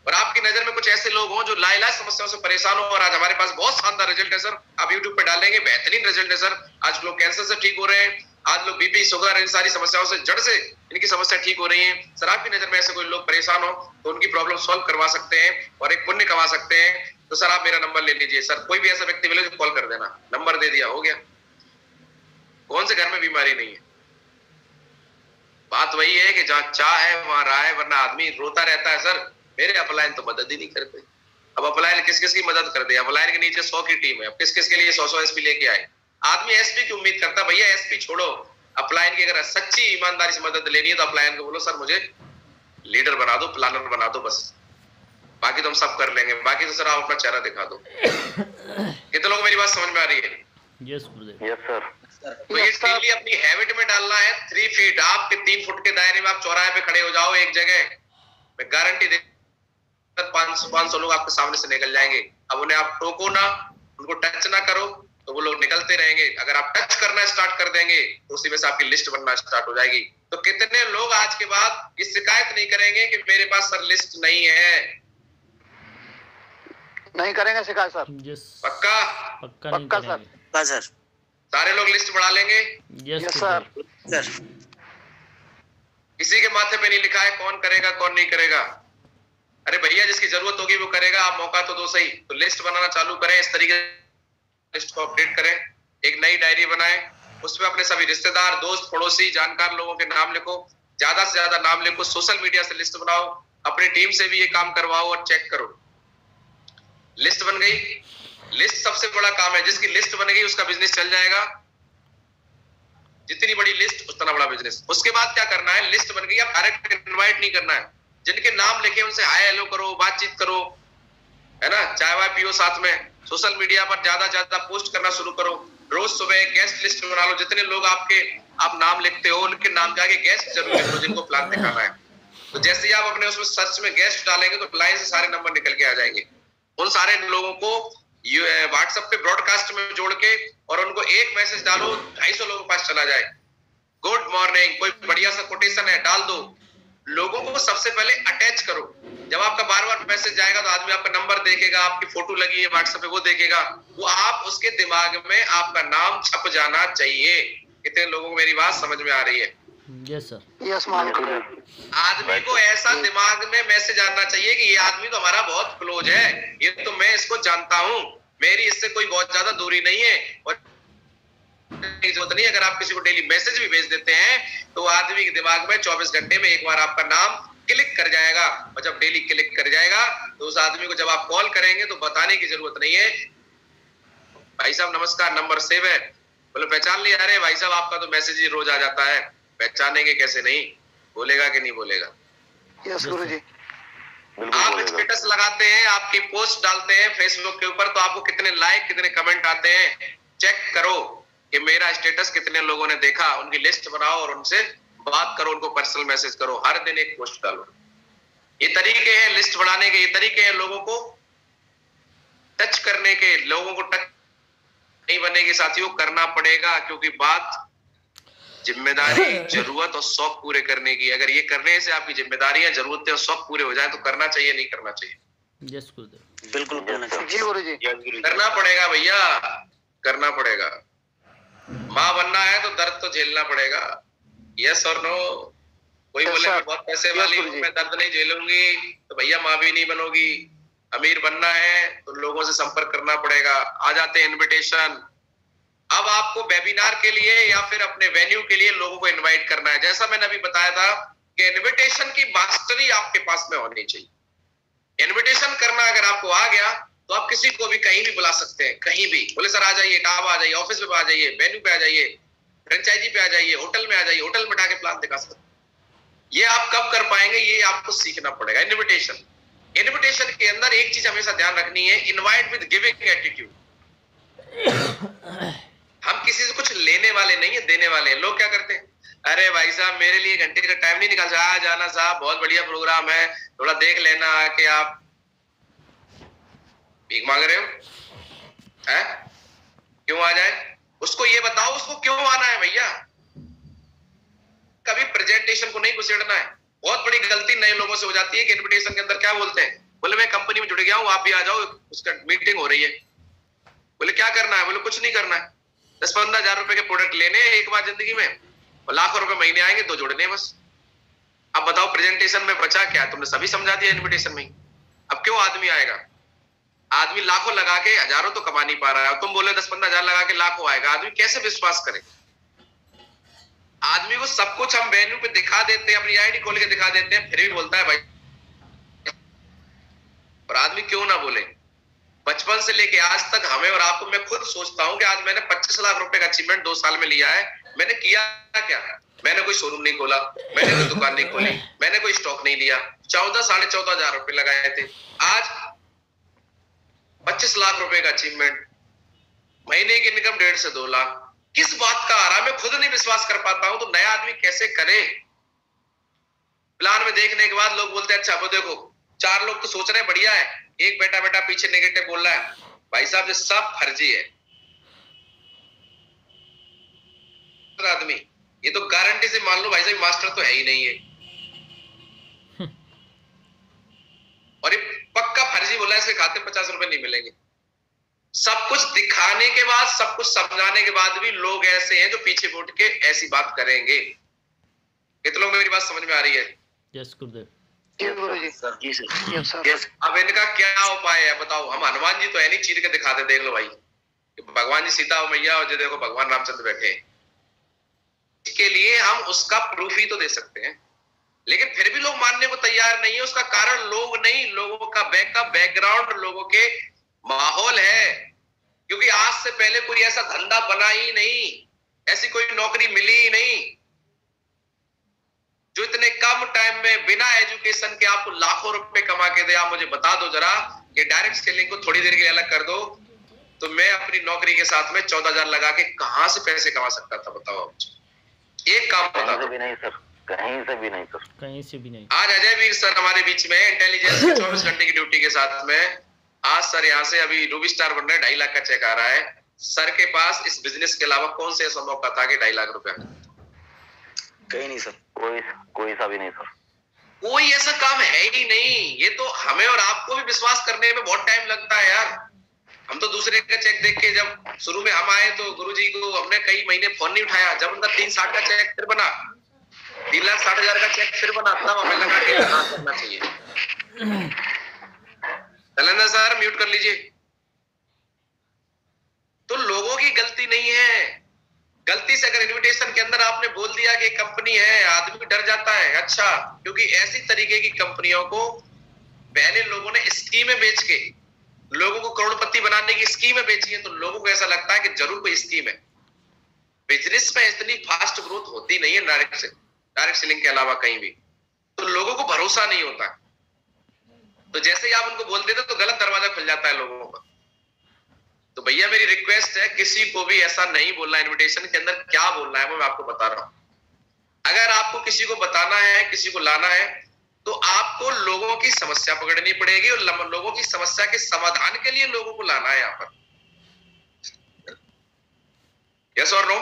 और आपकी नजर में कुछ ऐसे लोग हों जो लाइलाज समस्याओं से परेशान हो, और आज हमारे पास बहुत शानदार रिजल्ट है सर। आप यूट्यूब पे डालेंगे, बेहतरीन रिजल्ट है सर। आज लोग कैंसर से ठीक हो रहे हैं, आज लोग बीपी शुगर इन सारी समस्याओं से जड़ से इनकी समस्या ठीक हो रही है। सर आपकी नजर में ऐसे कोई लोग परेशान हो तो उनकी प्रॉब्लम सॉल्व करवा सकते हैं और एक पुण्य कमा सकते हैं। तो सर आप मेरा नंबर ले लीजिए सर, कोई भी ऐसा व्यक्ति मिले तो कॉल कर देना, नंबर दे दिया, हो गया। कौन से घर में बीमारी नहीं है? बात वही है कि जहाँ चाह है वहां राह है, वरना आदमी रोता रहता है सर मेरे अपलाइन तो मदद ही नहीं करते। अब अपलाइन किस किस की मदद कर दे? अपलाइन के नीचे 100 की टीम है, अब किस किस के लिए 100 एसपी लेके आए। आदमी एसपी की उम्मीद करता, भैया एसपी छोड़ो, अपलाइन की अगर सच्ची ईमानदारी से मदद लेनी है तो अपलाइन को बोलो सर मुझे लीडर बना दो, प्लानर बना दो, बस बाकी तो हम सब कर लेंगे। बाकी तो सर आप अपना चेहरा दिखा दो। कितने लोगों को मेरी बात समझ में आ रही है? यस गुरुदेव। Yes sir. तो ये डेली अपनी हैबिट में डालना है। 3 फीट आपके 3 फुट के दायरे में आप चौराहे पे खड़े हो जाओ एक जगह, मैं गारंटी दे 500 लोग आपके सामने से निकल जाएंगे। अब उन्हें आप टोको ना, उनको टच ना करो तो वो लोग निकलते रहेंगे। अगर आप टच करना स्टार्ट कर देंगे तो उसी में से आपकी लिस्ट बनना स्टार्ट हो जाएगी। तो कितने लोग आज के बाद ये शिकायत नहीं करेंगे कि मेरे पास सर लिस्ट नहीं है? नहीं करेंगे शिकायत सर। यस। पक्का? पक्का सर। पक्का सर। सारे लोग लिस्ट बढ़ा लेंगे? Yes sir. सर किसी के माथे पे नहीं लिखा है कौन करेगा कौन नहीं करेगा। अरे भैया जिसकी जरूरत होगी वो करेगा, आप मौका तो दो सही। तो लिस्ट बनाना चालू करें, इस तरीके लिस्ट को अपडेट करें, एक नई डायरी बनाएं, उसमें अपने सभी रिश्तेदार, दोस्त, पड़ोसी, जानकार लोगों के नाम लिखो, ज्यादा से ज्यादा नाम लिखो, सोशल मीडिया से लिस्ट बनाओ, अपनी टीम से भी ये काम करवाओ और चेक करो। लिस्ट बन गई, लिस्ट सबसे बड़ा काम है। जिसकी लिस्ट बन गई उसका बिजनेस चल जाएगा। जितनी बड़ी लिस्ट उतना बड़ा बिजनेस। उसके बाद क्या करना है, लिस्ट बन गई, अब डायरेक्ट इनवाइट नहीं करना है। जिनके नाम लिखे उनसे हाय हेलो करो, बातचीत करो, है ना, चाय वाय पियो साथ में। सोशल मीडिया पर ज्यादा ज्यादा पोस्ट करना शुरू करो। रोज सुबह गेस्ट लिस्ट बना लो, जितने लोग आप नाम लिखते हो उनके नाम के आगे गेस्ट जरूर लिख लो जिनको प्लान दिखाना है। तो जैसे ही आप अपने उसमें सर्च में गेस्ट डालेंगे तो लाइन से सारे नंबर निकल के आ जाएंगे। उन सारे लोगों को व्हाट्सएप पे ब्रॉडकास्ट में जोड़ के और उनको एक मैसेज डालो, 250 लोगों के पास चला जाए। गुड मॉर्निंग, कोई बढ़िया सा कोटेशन है डाल दो। लोगों को सबसे पहले अटैच करो। जब आपका बार बार मैसेज जाएगा तो आदमी आपका नंबर देखेगा, आपकी फोटो लगी है व्हाट्सएप पे वो देखेगा, वो आप उसके दिमाग में आपका नाम छप जाना चाहिए। कितने लोगों को मेरी बात समझ में आ रही है? Yes sir. यस आदमी को ऐसा दिमाग में मैसेज आना चाहिए कि ये आदमी तो हमारा बहुत क्लोज है, ये तो मैं इसको जानता हूँ, मेरी इससे कोई बहुत ज्यादा दूरी नहीं है। और जरूरत नहीं, अगर आप किसी को डेली मैसेज भी भेज देते हैं तो आदमी के दिमाग में 24 घंटे में एक बार आपका नाम क्लिक कर जाएगा। और जब डेली क्लिक कर जाएगा तो उस आदमी को जब आप कॉल करेंगे तो बताने की जरूरत नहीं है, भाई साहब नमस्कार, नंबर सेव है। बोले पहचान लिया? अरे भाई साहब आपका तो मैसेज ही रोज आ जाता है। पहचानेंगे कैसे नहीं? बोलेगा कि नहीं बोलेगा? यस गुरुजी। आप स्टेटस लगाते हैं, आपकी पोस्ट डालते हैं फेसबुक के ऊपर, तो आपको कितने लाइक कितने कमेंट आते हैं चेक करो कि मेरा स्टेटस कितने लोगों ने देखा। उनकी लिस्ट बनाओ और उनसे बात करो, उनको पर्सनल मैसेज करो, हर दिन एक पोस्ट डालो। ये तरीके हैं लिस्ट बढ़ाने के, ये तरीके हैं लोगों को टच करने के। लोगों को टच नहीं बनेगी साथियों, करना पड़ेगा, क्योंकि बात जिम्मेदारी, जरूरत और शौक पूरे करने की। अगर ये करने से आपकी जिम्मेदारियां, जरूरतें और शौक पूरे हो जाए तो करना चाहिए, नहीं करना चाहिए? यस गुरुदेव। बिल्कुल करना चाहिए। जी गुरुजी। करना पड़ेगा भैया, करना पड़ेगा। माँ बनना है तो दर्द तो झेलना पड़ेगा। यस और नो? कोई बोले मैं बहुत पैसे वाली हूँ, मैं दर्द नहीं झेलूंगी, तो भैया माँ भी नहीं बनोगी। अमीर बनना है तो लोगों से संपर्क करना पड़ेगा। आ जाते हैं इनविटेशन। अब आपको वेबिनार के लिए या फिर अपने वेन्यू के लिए लोगों को इनवाइट करना है। जैसा मैंने अभी बताया था कि इनविटेशन की मास्टरी आपके पास में होनी चाहिए। इनविटेशन करना अगर आपको आ गया तो आप किसी को भी कहीं भी बुला सकते हैं, कहीं भी। बोले सर आ जाइए, आप आ जाइए, ऑफिस में आ जाइए, वेन्यू पे आ जाइए, फ्रेंचाइजी पे आ जाइए, होटल में आ जाइए, होटल में के प्लान दिखा सकते। ये आप कब कर पाएंगे? ये आपको सीखना पड़ेगा। इनविटेशन के अंदर एक चीज हमेशा ध्यान रखनी है, इनवाइट विद गिविंग एटीट्यूड। हम किसी से कुछ लेने वाले नहीं है, देने वाले हैं। लोग क्या करते हैं, अरे भाई साहब मेरे लिए घंटे का टाइम नहीं निकाल सकते, जाना साहब बहुत बढ़िया प्रोग्राम है, थोड़ा देख लेना आके। आप भीख मांग रहे हो हैं? क्यों आ जाए? उसको ये बताओ उसको क्यों आना है भैया। कभी प्रेजेंटेशन को नहीं घुसेड़ना है। बहुत बड़ी गलती नए लोगों से हो जाती है कि इनविटेशन के अंदर क्या बोलते हैं, बोले मैं कंपनी में जुड़ गया हूं, आप भी आ जाओ, उसका मीटिंग हो रही है। बोले क्या करना है? बोले कुछ नहीं करना है, 10-15 हजार रुपए के प्रोडक्ट लेने एक बार जिंदगी में, लाखों रुपए महीने आएंगे, 2 जोड़ने बस। अब बताओ प्रेजेंटेशन में बचा क्या? तुमने सभी समझा दिया इनविटेशन में। अब क्यों आदमी आएगा? आदमी लाखों लगा के हजारों तो कमा नहीं पा रहा है, तुम बोले 10-15 हजार लगा के लाखों आएगा। आदमी कैसे विश्वास करे? आदमी को सब कुछ हम वेन्यू पे दिखा देते हैं, अपनी आईडी खोल के दिखा देते हैं, फिर भी बोलता है भाई। और आदमी क्यों ना बोले? बचपन से लेके आज तक हमें और आपको, मैं खुद सोचता हूं कि आज मैंने 25 लाख रुपए का अचीवमेंट 2 साल में लिया है। मैंने किया क्या? मैंने कोई शोरूम नहीं खोला, मैंने कोई दुकान नहीं खोली, मैंने कोई स्टॉक नहीं लिया, 14-14.5 हजार रुपए लगाए थे। आज 25 लाख रुपए का अचीवमेंट, महीने की इनकम 1.5 से 2 लाख। किस बात का आ रहा है? मैं खुद नहीं विश्वास कर पाता हूं, तो नया आदमी कैसे करे? प्लान में देखने के बाद लोग बोलते हैं अच्छा वो देखो 4 लोग तो सोच रहे हैं बढ़िया है, एक बेटा पीछे नेगेटिव बोल रहा है। भाई साहब ये सब फर्जी है। आदमी ये तो गारंटी से मान लो भाई साहब मास्टर तो है ही नहीं है, और ये पक्का फर्जी बोला है, इसके खाते में 50 रुपए नहीं मिलेंगे। सब कुछ दिखाने के बाद, सब कुछ समझाने के बाद भी लोग ऐसे हैं जो पीछे उठ के ऐसी बात करेंगे। कितने लोग मेरी बात समझ में आ रही है? यस गुरुदेव। अब इनका क्या उपाय है बताओ? हम हनुमान जी तो है नहीं, चीर के दिखा दे, देख लो भाई भगवान जी सीता मैया और जो देखो भगवान रामचंद्र बैठे हैं। इसके लिए हम उसका प्रूफ ही तो दे सकते हैं, लेकिन फिर भी लोग मानने को तैयार नहीं है। उसका कारण लोग नहीं, लोगों का बैकग्राउंड, लोगों के माहौल है। क्योंकि आज से पहले कोई ऐसा धंधा बना ही नहीं, ऐसी कोई नौकरी मिली ही नहीं जो इतने कम टाइम में बिना एजुकेशन के आपको लाखों रुपए कमा के दे। आप मुझे बता दो जरा कि डायरेक्ट सेलिंग को थोड़ी देर के लिए अलग कर दो, तो मैं अपनी नौकरी के साथ में 14,000 लगा के कहां से पैसे कमा सकता था? बताओ मुझे एक काम बता दो। नहीं सर, कहीं से भी नहीं सर, कहीं से भी नहीं। आज अजय वीर सर हमारे बीच में इंटेलिजेंस की 24 घंटे की ड्यूटी के साथ में। आज सर यहाँ से अभी रूबी स्टार बन रहे हैं, 2.5 लाख का चेक आ रहा है। सर के पास इस बिजनेस के अलावा कौन से ऐसा मौका था कि 2.5 लाख रुपया? कहीं नहीं सर, कोई सा भी नहीं सर, कोई ऐसा काम है ही नहीं। ये तो हमें और आपको भी विश्वास करने में बहुत टाइम लगता है यार। हम तो दूसरे का चेक देख के, जब शुरू में हम आए तो गुरुजी को हमने कई महीने फोन नहीं उठाया। जब उनका 360 का चेक फिर बना, 3,60,000 का चेक फिर बना, तब हमें लगा कि हाँ करना चाहिए। कलंदर सर म्यूट कर लीजिए। तो लोगों की गलती नहीं है। गलती से अगर इनविटेशन के अंदर आपने बोल दिया कि कंपनी है, आदमी डर जाता है। अच्छा, क्योंकि ऐसी तरीके की कंपनियों को पहले लोगों ने स्कीमें बेच के लोगों को करोड़पति बनाने की स्कीमें बेची है, तो लोगों को ऐसा लगता है कि जरूर कोई स्कीम है। बिजनेस में इतनी फास्ट ग्रोथ होती नहीं है डायरेक्ट सेलिंग के अलावा कहीं भी, तो लोगों को भरोसा नहीं होता। तो जैसे ही आप उनको बोल देते तो गलत दरवाजा खुल जाता है लोगों का। तो भैया मेरी रिक्वेस्ट है, किसी को भी ऐसा नहीं बोलना। इनविटेशन के अंदर क्या बोलना है वो मैं आपको बता रहा हूं। अगर आपको किसी को बताना है, किसी को लाना है, तो आपको लोगों की समस्या पकड़नी पड़ेगी और लोगों की समस्या के समाधान के लिए लोगों को लाना है यहाँ पर। यस और no?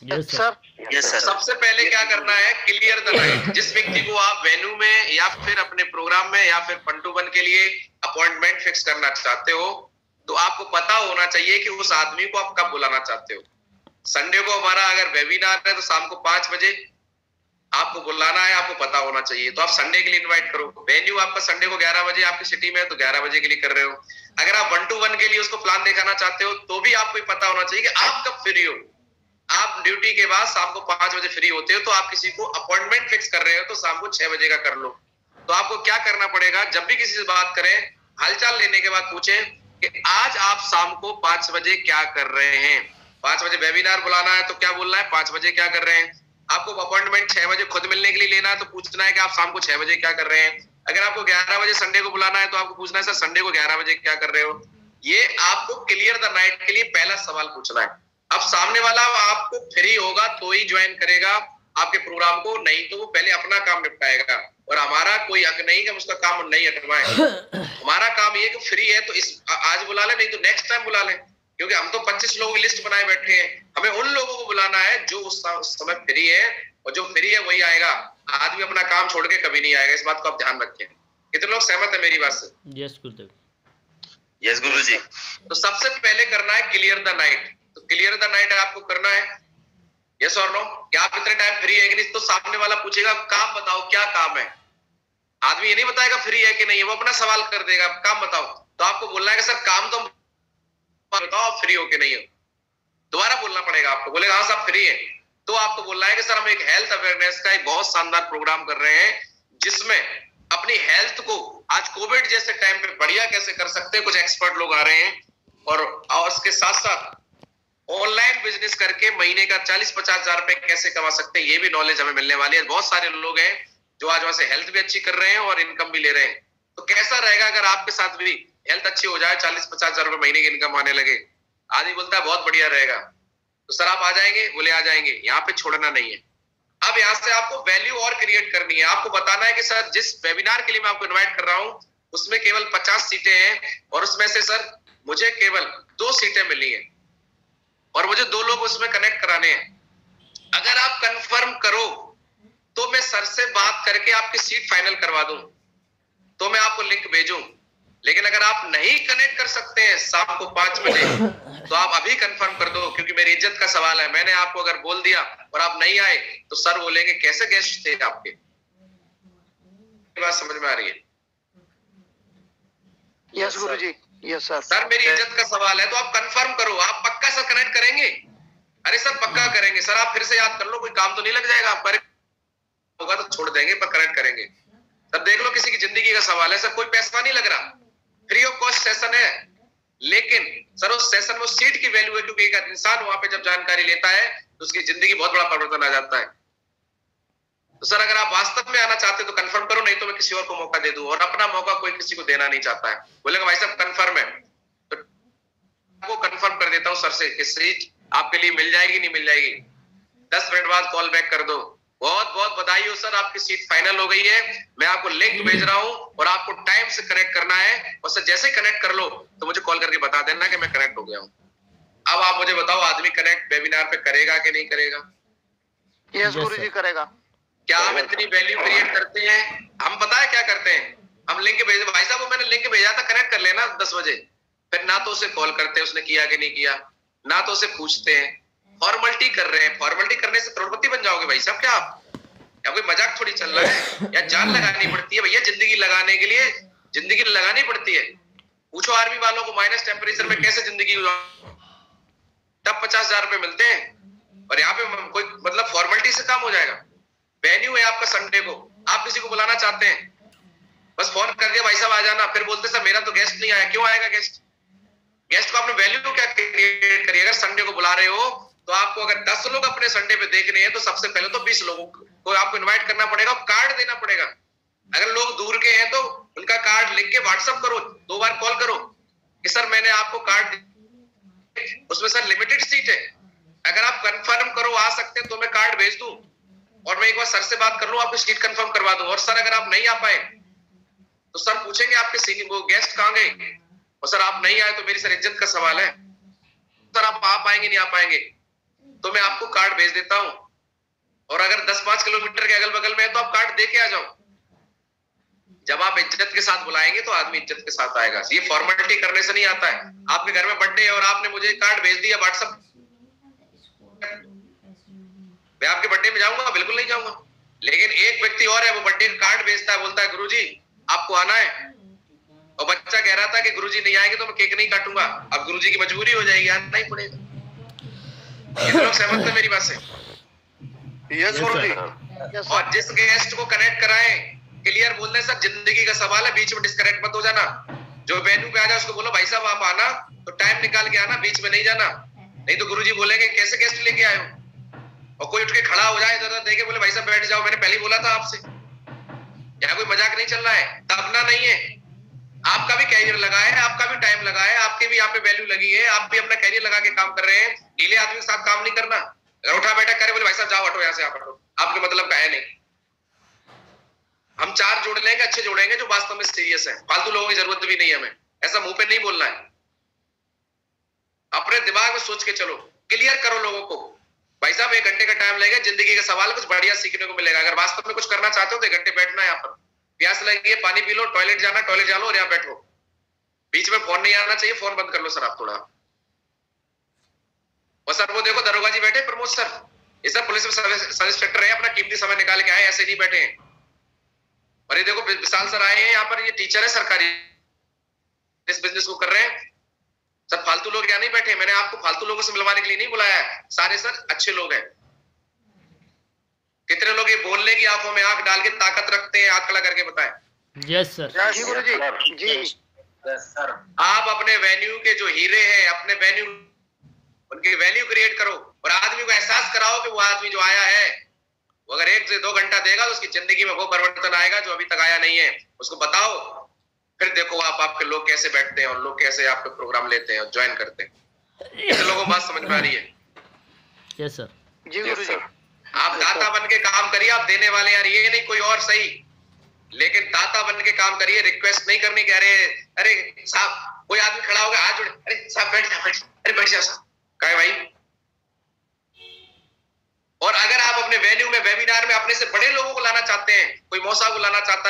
Yes sir. Yes sir. सबसे पहले क्या करना है, क्लियर द लाइन। जिस व्यक्ति को आप वेन्यू में या फिर अपने प्रोग्राम में या फिर 1-to-1 के लिए अपॉइंटमेंट फिक्स करना चाहते हो, तो आपको पता होना चाहिए कि उस आदमी को आप कब बुलाना चाहते हो। संडे को हमारा अगर वेबिनार है तो शाम को 5 बजे आपको बुलाना है, आपको पता होना चाहिए, तो आप संडे के लिए इनवाइट करो। वेन्यू आपका संडे को 11 बजे आपकी सिटी में है तो 11 बजे के लिए कर रहे हो। अगर आप 1-to-1 के लिए उसको प्लान दिखाना चाहते हो तो भी आपको पता होना चाहिए कि आप कब फ्री हो। आप ड्यूटी के बाद शाम को 5 बजे फ्री होते हो तो आप किसी को अपॉइंटमेंट फिक्स कर रहे हो तो शाम को 6 बजे का कर लो। तो आपको क्या करना पड़ेगा, जब भी किसी से बात करें हालचाल लेने के बाद पूछें कि आज आप शाम को 5 बजे क्या कर रहे हैं। 5 बजे वेबिनार बुलाना है तो क्या बोलना है, 5 बजे क्या कर रहे हैं। आपको अपॉइंटमेंट 6 बजे खुद मिलने के लिए लेना है तो पूछना है कि आप शाम को 6 बजे क्या कर रहे हैं। अगर आपको 11 बजे संडे को बुलाना है तो आपको पूछना है सर संडे को 11 बजे क्या कर रहे हो। ये आपको क्लियर द नाइट के लिए पहला सवाल पूछना है। अब सामने वाला आपको फ्री होगा तो ही ज्वाइन करेगा आपके प्रोग्राम को, नहीं तो वो पहले अपना काम निपटाएगा। और हमारा कोई हक नहीं कि हम उसका काम नहीं हटवाएं। हमारा काम ये कि फ्री है तो इस आज बुला ले, नहीं तो नेक्स्ट टाइम बुला लें, क्योंकि हम तो 25 लोगों की लिस्ट बनाए बैठे हैं। हमें उन लोगों को बुलाना है जो उस समय फ्री है, और जो फ्री है वही आएगा। आदमी अपना काम छोड़ के कभी नहीं आएगा, इस बात को आप ध्यान रखें। कितने लोग सहमत है मेरी बात से? यस गुरुदेव। यस गुरुजी। तो सबसे पहले करना है क्लियर द नाइट। तो क्लियर द नाइट आपको करना है, यस और नो। क्या आप इतने टाइम फ्री है कि नहीं? तो सामने वाला पूछेगा काम बताओ क्या काम है। आदमी ये नहीं बताएगा फ्री है कि नहीं है, वो अपना सवाल कर देगा काम बताओ। तो आपको बोलना है कि सर काम तो बताओ आप फ्री हो कि नहीं हो। दोबारा बोलना पड़ेगा आपको, बोलेगा हाँ साहब फ्री है। तो आपको बोलना है कि सर हम एक हेल्थ अवेयरनेस का एक बहुत शानदार प्रोग्राम कर रहे हैं जिसमें अपनी हेल्थ को आज कोविड जैसे टाइम पे बढ़िया कैसे कर सकते हैं। कुछ एक्सपर्ट लोग आ रहे हैं और उसके साथ साथ ऑनलाइन बिजनेस करके महीने का 40-50 हजार रुपए कैसे कमा सकते हैं, ये भी नॉलेज हमें मिलने वाली है। बहुत सारे लोग हैं जो आज वहां से हेल्थ भी अच्छी कर रहे हैं और इनकम भी ले रहे हैं। तो कैसा रहेगा अगर आपके साथ भी हेल्थ अच्छी हो जाए, 40-50 हजार रुपए महीने की इनकम आने लगे। आदमी बोलता है बहुत बढ़िया रहेगा। तो सर आप आ जाएंगे? बोले आ जाएंगे, यहाँ पे छोड़ना नहीं है। अब यहाँ से आपको वैल्यू और क्रिएट करनी है। आपको बताना है कि सर जिस वेबिनार के लिए मैं आपको इन्वाइट कर रहा हूँ उसमें केवल 50 सीटें हैं और उसमें से सर मुझे केवल 2 सीटें मिली हैं और मुझे 2 लोग उसमें कनेक्ट कराने हैं। अगर आप कंफर्म करो तो मैं सर से बात करके आपकी सीट फाइनल करवा दूं, तो मैं आपको लिंक भेजूं। लेकिन अगर आप नहीं कनेक्ट कर सकते हैं शाम को 5 बजे तो आप अभी कंफर्म कर दो, क्योंकि मेरी इज्जत का सवाल है। मैंने आपको अगर बोल दिया और आप नहीं आए तो सर बोलेंगे कैसे गेस्ट थे आपके। बात समझ में आ रही है? यस गुरुजी, यस सर। सर मेरी इज्जत का सवाल है तो आप कंफर्म करो। आप पक्का सर कनेक्ट करेंगे? अरे सर पक्का करेंगे। सर आप फिर से याद कर लो, कोई काम तो नहीं लग जाएगा आप होगा तो छोड़ देंगे पर कनेक्ट करेंगे। सर देख लो किसी की जिंदगी का सवाल है। सर कोई पैसा नहीं लग रहा, फ्री ऑफ कॉस्ट सेशन है, लेकिन सर उस सेशन में उस सीट की वैल्यू है, क्योंकि एक इंसान वहां पे जब जानकारी लेता है तो उसकी जिंदगी बहुत बड़ा परिवर्तन आ जाता है। तो सर अगर आप वास्तव में आना चाहते हो तो कंफर्म करो, नहीं तो मैं किसी और को मौका दे दूं। और अपना मौका कोई किसी को देना नहीं चाहता है। बोलेगा भाई साहब कंफर्म है तो आपको कंफर्म कर देता हूं सर से कि सीट आपके लिए मिल जाएगी नहीं मिल जाएगी। 10 मिनट बाद कॉल बैक कर दो। बहुत बहुत बधाई हो सर, आपकी सीट फाइनल हो गई है। मैं आपको लिंक भेज रहा हूं और आपको टाइम से कनेक्ट करना है। और सर जैसे कनेक्ट कर लो तो मुझे कॉल करके बता देना कि मैं कनेक्ट हो गया हूं। अब आप मुझे बताओ आदमी कनेक्ट वेबिनार पे करेगा कि नहीं करेगा? यस गुरुजी करेगा। क्या हम इतनी वैल्यू क्रिएट करते हैं? हम पता है क्या करते हैं, हम लिंक भेज, भाई साहब वो मैंने लिंक भेजा था कनेक्ट कर लेना 10 बजे। फिर ना तो उसे कॉल करते हैं उसने किया कि नहीं किया, ना तो उसे पूछते हैं। फॉर्मेलिटी कर रहे हैं। फॉर्मेलिटी करने से करोड़पति बन जाओगे भाई साहब क्या आप? या कोई मजाक थोड़ी चल रहा है? या जान लगानी पड़ती है भैया जिंदगी लगाने के लिए, जिंदगी लगानी पड़ती है। पूछो आर्मी वालों को माइनस टेम्परेचर में कैसे जिंदगी तब 50 हजार रुपए मिलते हैं। और यहाँ पे कोई मतलब फॉर्मेलिटी से काम हो जाएगा। वेन्यू है आपका संडे को, आप किसी को बुलाना चाहते हैं, बस फोन कर दिया भाई साहब आ जाना। फिर बोलते सर मेरा तो गेस्ट नहीं आया। क्यों आएगा गेस्ट? गेस्ट को आपने वैल्यू क्या क्रिएट करी? अगर संडे को बुला रहे हो तो आपको अगर 10 लोग अपने संडे पे देखने हैं तो सबसे पहले तो 20 लोगों को आपको इनवाइट करना पड़ेगा, कार्ड देना पड़ेगा। अगर लोग दूर के हैं तो उनका कार्ड लिख के व्हाट्सएप करो, 2 बार कॉल करो कि सर मैंने आपको कार्ड, उसमें सर लिमिटेड सीट है, अगर आप कंफर्म करो आ सकते हैं तो मैं कार्ड भेज दूं और मैं एक बार सर से बात कर लूं, आपकी सीट कंफर्म करवा दूं। और सर अगर आप नहीं आ पाए तो सर पूछेंगे आपके सीनियर वो गेस्ट कहां गए, और सर आप नहीं आए तो मेरी सर इज्जत का सवाल है। सर आप आ पाएंगे नहीं आ पाएंगे तो मैं आपको कार्ड भेज देता हूं। और अगर 10-5 किलोमीटर के अगल बगल में है तो आप कार्ड दे के आ जाओ। जब आप इज्जत के साथ बुलाएंगे तो आदमी इज्जत के साथ आएगा। ये फॉर्मेलिटी करने से नहीं आता है। आपके घर में बर्थडे है और आपने मुझे कार्ड भेज दिया व्हाट्सएप, मैं आपके बर्थडे में जाऊंगा? बिल्कुल नहीं जाऊंगा। लेकिन एक व्यक्ति और है, वो बर्थडे का कार्ड भेजता है, बोलता है गुरुजी आपको आना है, और बच्चा कह रहा था कि गुरुजी नहीं आएंगे तो मैं केक नहीं काटूंगा। अब गुरुजी की मजबूरी हो जाएगी, आना ही पड़ेगा। कितने लोग सहमत है मेरी बात से? यस गुरुजी। और जिस गेस्ट को कनेक्ट कराएं, क्लियर बोल दें सर जिंदगी का सवाल है, बीच में डिस्कनेक्ट मत हो जाना। जो वेन्यू पे आ जाए उसको बोलो भाई साहब आप आना तो टाइम निकाल के आना, बीच में नहीं जाना, नहीं तो गुरुजी बोलेंगे कैसे गेस्ट लेके आए हो। और कोई उठ के खड़ा हो जाए इधर देखे बोले भाई साहब बैठ जाओ, मैंने पहले ही बोला था आपसे। यहाँ कोई मजाक नहीं चल रहा है, दबना नहीं है। आपका भी कैरियर लगा है, आपका भी टाइम लगा है, आपकी भी यहाँ पे वैल्यू लगी है, आप भी अपना कैरियर लगा के काम कर रहे हैं। ढीले आदमी के साथ काम नहीं करना। अगर उठा बैठा करे बोले भाई साहब जाओ हटो यहाँ से, आप हटो, आपके मतलब का है नहीं। हम चार जोड़ लेंगे, अच्छे जोड़ेंगे जो वास्तव में सीरियस है। फालतू लोगों की जरूरत भी नहीं है, हमें ऐसा मुंह पे नहीं बोलना है। अपने दिमाग में सोच के चलो, क्लियर करो लोगों को भाई साहब 1 घंटे का टाइम लगेगा, जिंदगी का सवाल है, कुछ बढ़िया सीखने को मिलेगा। अगर वास्तव में कुछ करना चाहते हो तो 1 घंटे बैठना है यहाँ पर, प्यास लगी है पानी पी लो, टॉयलेट जाना टॉयलेट जा लो और यहाँ बैठो। बीच में फोन नहीं आना चाहिए, फोन बंद कर लो सर आप थोड़ा। और सर वो देखो दरोगा जी बैठे प्रमोद सर, ये सब पुलिस में सब इंस्पेक्टर है, अपना कीमती समय निकाल के आए, ऐसे नहीं बैठे हैं। और ये देखो विशाल सर आए हैं यहाँ पर, ये टीचर है सरकारी, इस बिजनेस को कर रहे हैं। सर फालतू लोग यहाँ नहीं बैठे, मैंने आपको फालतू लोगों से मिलवाने के लिए नहीं बुलाया है, सारे सर अच्छे लोग हैं। कितने लोग ये बोलने की आंखों में आंख डाल के ताकत रखते हैं, आंख खड़ा करके बताएं। Yes sir. जी गुरुजी जी। सर आप अपने वेन्यू के जो हीरे हैं, अपने वेन्यू उनकी वैल्यू क्रिएट करो और आदमी को एहसास कराओ कि वो आदमी जो आया है वो अगर 1 से 2 घंटा देगा तो उसकी जिंदगी में वो परिवर्तन आएगा जो अभी तक आया नहीं है। उसको बताओ, फिर देखो आप आपके लोग कैसे बैठते हैं और लोग कैसे आपके प्रोग्राम लेते हैं और ज्वाइन करते हैं। ऐसे लोगों को बात समझ में आ रही है? Yes sir. जी गुरुजी। आप दाता बन के काम करिए, आप देने वाले यार, ये नहीं कोई और सही, लेकिन दाता बन के काम करिए। रिक्वेस्ट नहीं करनी कि अरे साहब, कोई आदमी खड़ा होगा हाथ जोड़े, अरे साहब बैठ जा, अरे बैठ जा साहब, कहे भाई। और अगर आप अपने वेन्यू में वेबिनार में अपने से बड़े लोगों को लाना चाहते हैं, कोई मौसा को लाना चाहता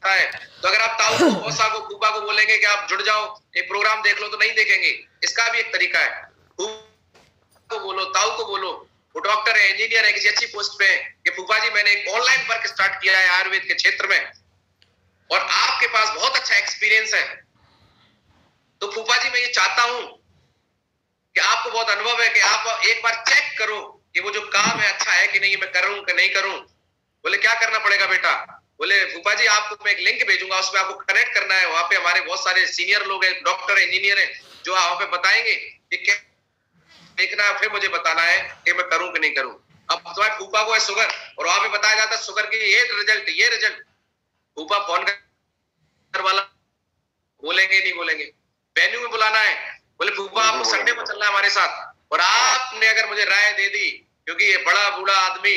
है, तो अगर आप ताऊ को, मौसा को, फूफा को बोलेंगे कि आप जुड़ जाओ एक प्रोग्राम देख लो तो नहीं देखेंगे। इसका भी एक तरीका है। फूफा को बोलो, ताऊ को बोलो, वो डॉक्टर है, इंजीनियर है, किसी अच्छी पोस्ट पे है, कि फूफा जी मैंने एक ऑनलाइन वर्क स्टार्ट किया है आयुर्वेद के क्षेत्र में और आपके पास बहुत अच्छा एक्सपीरियंस है, तो फूफा जी मैं ये चाहता हूं कि आपको बहुत अनुभव है कि आप एक बार चेक करो कि वो जो काम है अच्छा है कि नहीं, मैं करूं कि नहीं करूं। बोले क्या करना पड़ेगा बेटा? बोले फूफा जी आपको मैं एक लिंक भेजूंगा, उसमें आपको कनेक्ट करना है, वहां पे हमारे बहुत सारे सीनियर लोग हैं, डॉक्टर इंजीनियर हैं, जो वहां पे बताएंगे कि क्या देखना, फिर मुझे बताना है कि मैं करूं कि नहीं करूं। अब तुम्हारे फूफा को है शुगर और वहां पे बताया जाता है शुगर की ये रिजल्ट, फूफा फोन कर वाला बोलेंगे नहीं बोलेंगे। वेन्यू में बुलाना है, बोले फूफा आपको संडे को चलना है हमारे साथ, और आपने अगर मुझे राय दे दी, क्योंकि ये बड़ा बूढ़ा आदमी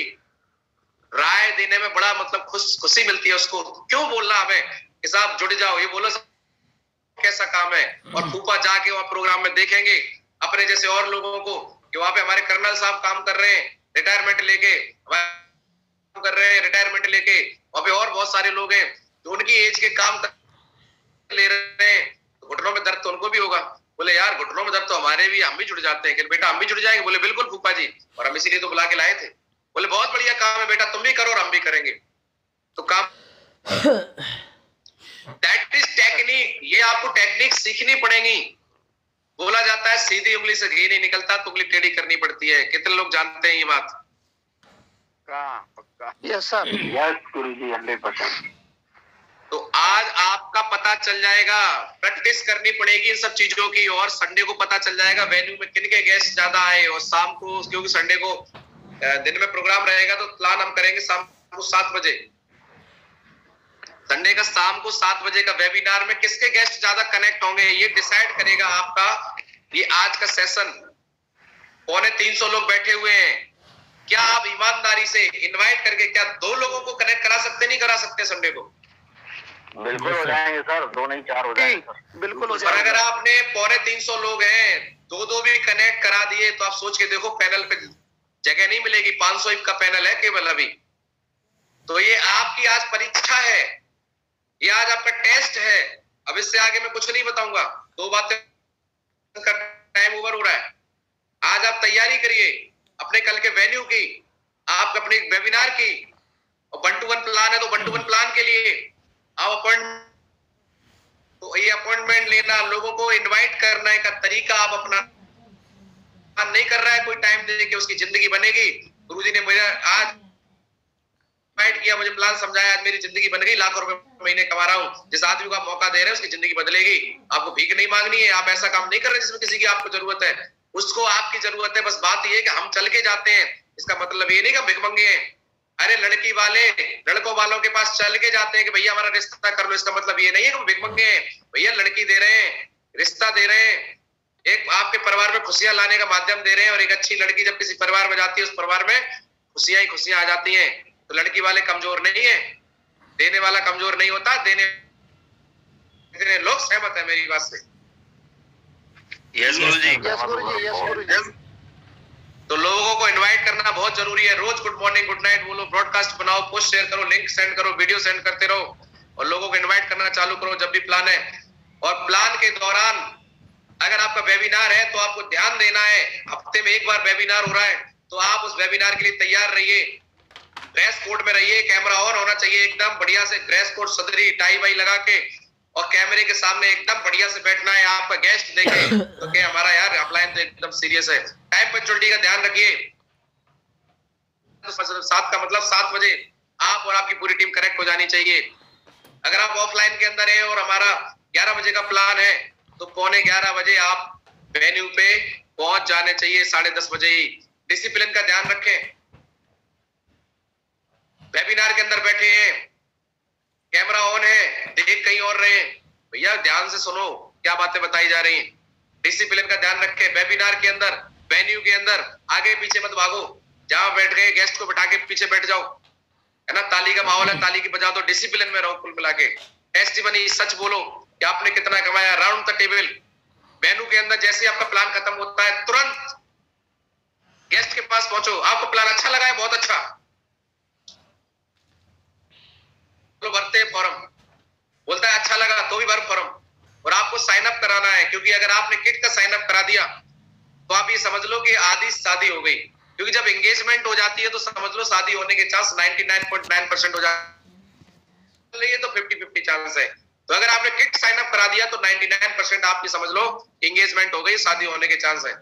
राय देने में बड़ा मतलब खुशी मिलती है उसको, क्यों बोलना हमें कि साहब जुड़ जाओ, ये बोलो कैसा काम है। और फूफा जाके वहां प्रोग्राम में देखेंगे अपने जैसे और लोगों को कि वहां पे हमारे कर्नल साहब काम कर रहे हैं रिटायरमेंट लेके, कर रहे हैं रिटायरमेंट लेके, वहां पे और बहुत सारे लोग हैं जो उनकी एज के काम ले रहे हैं, तो घुटनों में दर्द तो उनको भी होगा। बोले यार घुटनों में दर्द तो हमारे भी, हम भी जुड़ जाते हैं। कि बेटा हम भी जुड़ जाएंगे? बोले बिल्कुल फूफा जी, और हम इसीलिए तो बुला के लाए थे। बोले बहुत बढ़िया काम है बेटा, तुम भी करो और हम भी करेंगे। तो काम दैट इज टेक्निक, ये आपको टेक्निक सीखनी पड़ेगी। बोला जाता है सीधी उंगली से घी नहीं निकलता, तो उंगली टेढ़ी करनी पड़ती है। कितने लोग जानते हैं ये बात? पक्का। Yes sir. यस गुरुजी 100%। तो आज आपका पता चल जाएगा, प्रैक्टिस करनी पड़ेगी इन सब चीजों की, और संडे को पता चल जाएगा वेन्यू में किन के गेस्ट ज्यादा आए। और शाम को, क्योंकि संडे को दिन में प्रोग्राम रहेगा, तो प्लान हम करेंगे शाम को 7 बजे, संडे का शाम को 7 बजे का वेबिनार में किसके गेस्ट ज्यादा कनेक्ट होंगे ये डिसाइड करेगा आपका ये आज का सेशन। 250 लोग बैठे हुए हैं, क्या आप ईमानदारी से इनवाइट करके क्या 2 लोगों को कनेक्ट करा सकते, नहीं करा सकते संडे को? बिल्कुल हो जाएंगे सर, 2 नहीं 4 हो जाएंगे। बिल्कुल हो और जाएगा। अगर आपने 350 लोग हैं, 2-2 भी कनेक्ट करा दिए, तो आप सोच के देखो पैनल पे जगह नहीं मिलेगी। 500 का पैनल है केवल अभी। तो ये आपकी आज परीक्षा है, ये आज आपका टेस्ट है। अब इससे आगे मैं कुछ नहीं बताऊंगा, 2 बातें का टाइम ओवर हो रहा है। आज आप तैयारी करिए, अपने कल के वेन्यू की, आप अपने वेबिनार की, और 1-to-1 प्लान है तो 1-to-1 प्लान के लिए आप तो ये अपॉइंटमेंट लेना, लोगों को इनवाइट करने का तरीका आप अपना नहीं कर रहा है, कोई टाइम दे के उसकी जिंदगी बनेगी। गुरुजी ने मुझे आज इनवाइट किया, मुझे प्लान समझाया, आज मेरी जिंदगी बन गई, लाखों रुपए महीने कमा रहा हूँ। जिस आदमी को आप मौका दे रहे हैं उसकी जिंदगी बदलेगी। आपको भीख नहीं मांगनी है, आप ऐसा काम नहीं कर रहे जिसमें किसी की आपको जरूरत है, उसको आपकी जरूरत है। बस बात ये है कि हम चल के जाते हैं, इसका मतलब ये नहीं कि हम भिख मंगे हैं। अरे लड़की वाले लड़कों वालों के पास चल के जाते हैं कि भैया हमारा रिश्ता कर लो, इसका मतलब ये नहीं है कि हम भिख मंगे हैं। भैया लड़की दे रहे हैं, रिश्ता दे रहे हैं, एक आपके परिवार में खुशियां लाने का माध्यम दे रहे हैं। और एक अच्छी लड़की जब किसी परिवार में जाती है, उस परिवार में खुशियां ही खुशियां आ जाती हैं। तो लड़की वाले कमजोर नहीं है, देने वाला कमजोर नहीं होता, देने लोग सहमत है मेरी बात से। यस गुरुजी, यस गुरुजी, यस गुरुजी। तो लोगों को इनवाइट करना बहुत जरूरी है। रोज गुड मॉर्निंग गुड नाइट बोलो, ब्रॉडकास्ट बनाओ, पोस्ट शेयर करो, लिंक सेंड करो, वीडियो सेंड करते रहो और लोगों को इनवाइट करना चालू करो जब भी प्लान है। और प्लान के दौरान अगर आपका वेबिनार है तो आपको ध्यान देना है, हफ्ते में एक बार वेबिनार हो रहा है तो आप उस वेबिनार के लिए तैयार रहिए, ड्रेस कोड में रहिए, कैमरा ऑन होना चाहिए, एकदम बढ़िया से ड्रेस कोड, सदरी टाई वाई लगा के, और कैमरे के सामने एकदम बढ़िया से बैठना है। आपका गेस्ट देखे तो क्या हमारा यार अपलाइन तो एकदम सीरियस है। टाइम पंक्चुअलिटी का ध्यान रखिए, 7 का मतलब 7 बजे आप और आपकी पूरी टीम करेक्ट हो जानी चाहिए। अगर आप ऑफलाइन के अंदर है और हमारा 11 बजे का प्लान है तो 11:15 बजे आप वेन्यू पे पहुंच जाने चाहिए, 10:30 बजे ही। डिसिप्लिन का ध्यान रखें। वेबिनार के अंदर बैठे हैं, कैमरा ऑन है, देख कहीं और रहे, भैया ध्यान से सुनो क्या बातें बताई जा रही हैं। डिसिप्लिन का ध्यान रखें। वेबिनार के अंदर, वेन्यू के अंदर आगे पीछे मत भागो, जहां बैठ गए गेस्ट को बिठा के पीछे बैठ जाओ, है ना। ताली का माहौल है, ताली की बजा दो, डिसिप्लिन में रहो कुल मिला के। टेस्टिमनी, सच बोलो कि आपने कितना कमाया, राउंड द टेबल। वेन्यू के अंदर जैसे ही आपका प्लान खत्म होता है तुरंत गेस्ट के पास पहुंचो, आपको प्लान अच्छा लगा है, बहुत अच्छा, तो भरते हैं फॉर्म। बोलता है अच्छा लगा तो भी भर फॉर्म। और आपको साइन अप कराना है, क्योंकि अगर आपने किट का साइन अप करा दिया तो आप ये समझ लो कि आधी शादी हो गई। क्योंकि जब एंगेजमेंट हो जाती है तो समझ लो शादी होने के चांस 99.9% हो जाते हैं, तो 50-50 चांस है। तो अगर आपने किट साइन अप करा दिया तो 99% आपकी समझ लो एंगेजमेंट हो गई, शादी होने के चांस है।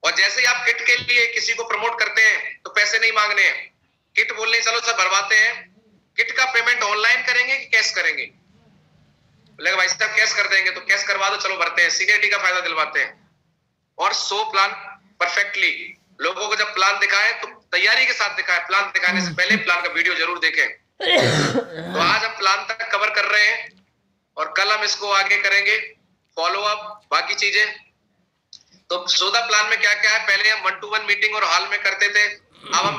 और जैसे ही आप किट के लिए किसी को प्रमोट करते हैं तो पैसे नहीं मांगने हैं। किट बोलने चलो सब भरवाते हैं, किट का पेमेंट ऑनलाइन करेंगे कि कैश करेंगे? बोलेगा भाई साहब कैश कर देंगे, तो कैश करवा दो, चलो भरते हैं, सीनियरिटी का फायदा दिलवाते हैं। और सो प्लान परफेक्टली लोगों को जब प्लान दिखाए तो तैयारी के साथ दिखाए, प्लान दिखाने से पहले प्लान का वीडियो जरूर देखें। तो आज हम प्लान तक कवर कर रहे हैं और कल हम इसको आगे करेंगे, फॉलो अप, बाकी चीजें। तो 14 प्लान में क्या क्या है, पहले हम 1-to-1 मीटिंग और हॉल में करते थे, अब हम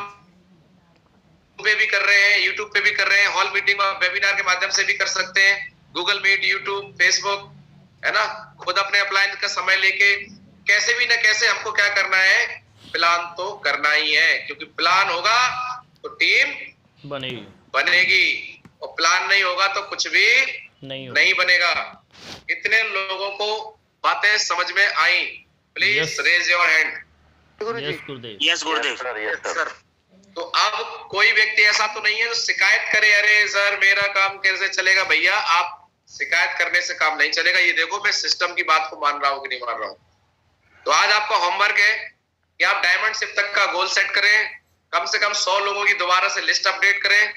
पे भी कर रहे हैं, यूट्यूब पे भी कर रहे हैं, हॉल मीटिंग और वेबिनार के माध्यम से भी कर सकते हैं, गूगल मीट, यूट्यूब, फेसबुक, है ना। खुद अपने अप्लायंस का समय लेके कैसे भी ना कैसे हमको क्या करना है, प्लान तो करना ही है, क्योंकि प्लान होगा तो टीम बनेगी और प्लान नहीं होगा तो कुछ भी नहीं बनेगा। कितने लोगों को बातें समझ में आई? Please raise your hand. Yes गुरुदेव, सर। तो अब कोई व्यक्ति ऐसा तो नहीं है जो शिकायत करे, अरे सर मेरा काम कैसे चलेगा? भैया आप शिकायत करने से काम नहीं चलेगा। ये देखो मैं सिस्टम की बात को मान रहा हूँ कि नहीं मान रहा हूँ। तो आज आपका होमवर्क है कि आप डायमंड शिप तक का गोल सेट करें, कम से कम 100 लोगों की दोबारा से लिस्ट अपडेट करें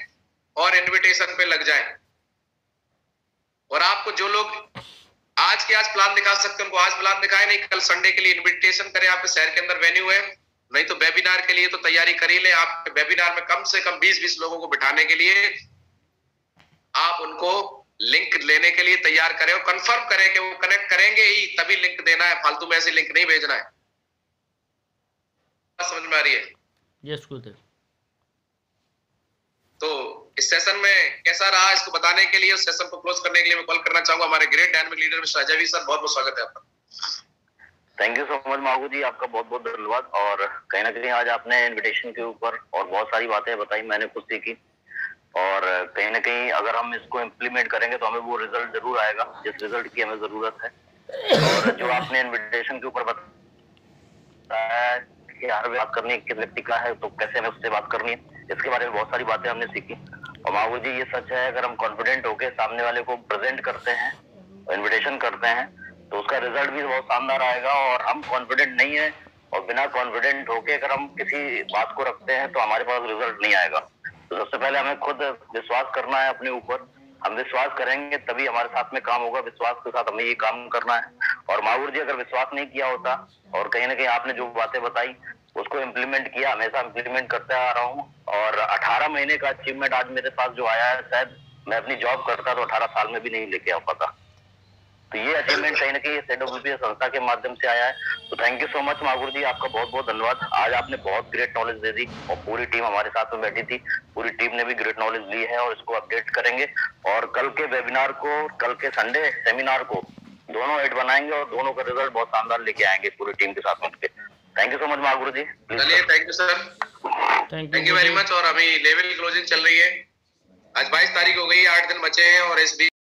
और इनविटेशन पे लग जाएं। और आपको जो लोग आज के आज प्लान दिखा सकते हैं उनको आज प्लान दिखाए, नहीं कल संडे के लिए इनविटेशन करें। आपके शहर के अंदर वेन्यू है, नहीं तो वेबिनार के लिए तो तैयारी कर ही ले। आप वेबिनार में कम से कम 20-20 लोगों को बिठाने के लिए आप उनको लिंक लेने के लिए तैयार करें और कंफर्म करें कि वो कनेक्ट करेंगे ही तभी लिंक देना है, फालतू में ऐसे लिंक नहीं भेजना है। समझ में आ रही है? यस गुरुदेव। तो इस सेशन में कैसा रहा इसको बताने के लिए, उस सेशन को क्लोज करने के लिए मैं कॉल करना चाहूंगा हमारे great dynamic leader mister Ajay sir. बहुत बहुत स्वागत है आपका। थैंक यू सो मच माहू जी, आपका बहुत बहुत धन्यवाद। और कहीं ना कहीं आज आपने इनविटेशन के ऊपर और बहुत सारी बातें बताई, मैंने कुछ सीखी, और कहीं ना कहीं अगर हम इसको इम्प्लीमेंट करेंगे तो हमें वो रिजल्ट जरूर आएगा जिस रिजल्ट की हमें जरूरत है। और जो आपने इन्विटेशन के ऊपर बताया कि यार बात करनी है, किस व्यक्ति का है तो कैसे हमें उससे बात करनी है, इसके बारे में बहुत सारी बातें हमने सीखी। और माहू जी ये सच है, अगर हम कॉन्फिडेंट होके सामने वाले को प्रेजेंट करते हैं, इन्विटेशन करते हैं, तो उसका रिजल्ट भी बहुत शानदार आएगा। और हम कॉन्फिडेंट नहीं है और बिना कॉन्फिडेंट होके अगर हम किसी बात को रखते हैं तो हमारे पास रिजल्ट नहीं आएगा। तो सबसे पहले हमें खुद विश्वास करना है अपने ऊपर। हम विश्वास करेंगे तभी हमारे साथ में काम होगा, विश्वास के साथ हमें ये काम करना है। और माहूर जी अगर विश्वास नहीं किया होता और कहीं ना कहीं आपने जो बातें बताई उसको इम्प्लीमेंट किया, हमेशा इम्प्लीमेंट करते आ रहा हूँ। और 18 महीने का अचीवमेंट आज मेरे पास जो आया है, शायद मैं अपनी जॉब करता तो 18 साल में भी नहीं लेके आ पाता। तो ये अचीवमेंट कहीं ना कहीं ZWPS संस्था के माध्यम से आया है। तो thank you so much Mahur जी, आपका बहुत बहुत धन्यवाद। आज आपने बहुत ग्रेट नॉलेज दे दी और पूरी टीम हमारे साथ में बैठी थी, पूरी टीम ने भी ग्रेट नॉलेज ली है और इसको अपडेट करेंगे। और कल के वेबिनार को, कल के संडे सेमिनार को दोनों एड बनाएंगे और दोनों का रिजल्ट बहुत शानदार लेके आएंगे पूरी टीम के साथ में। Thank you so much Mahur जी। चलिए, thank you sir, thank you very much. और अभी लेवल क्लोजिंग चल रही है, आज 22 तारीख हो गई, 8 दिन बचे हैं और इस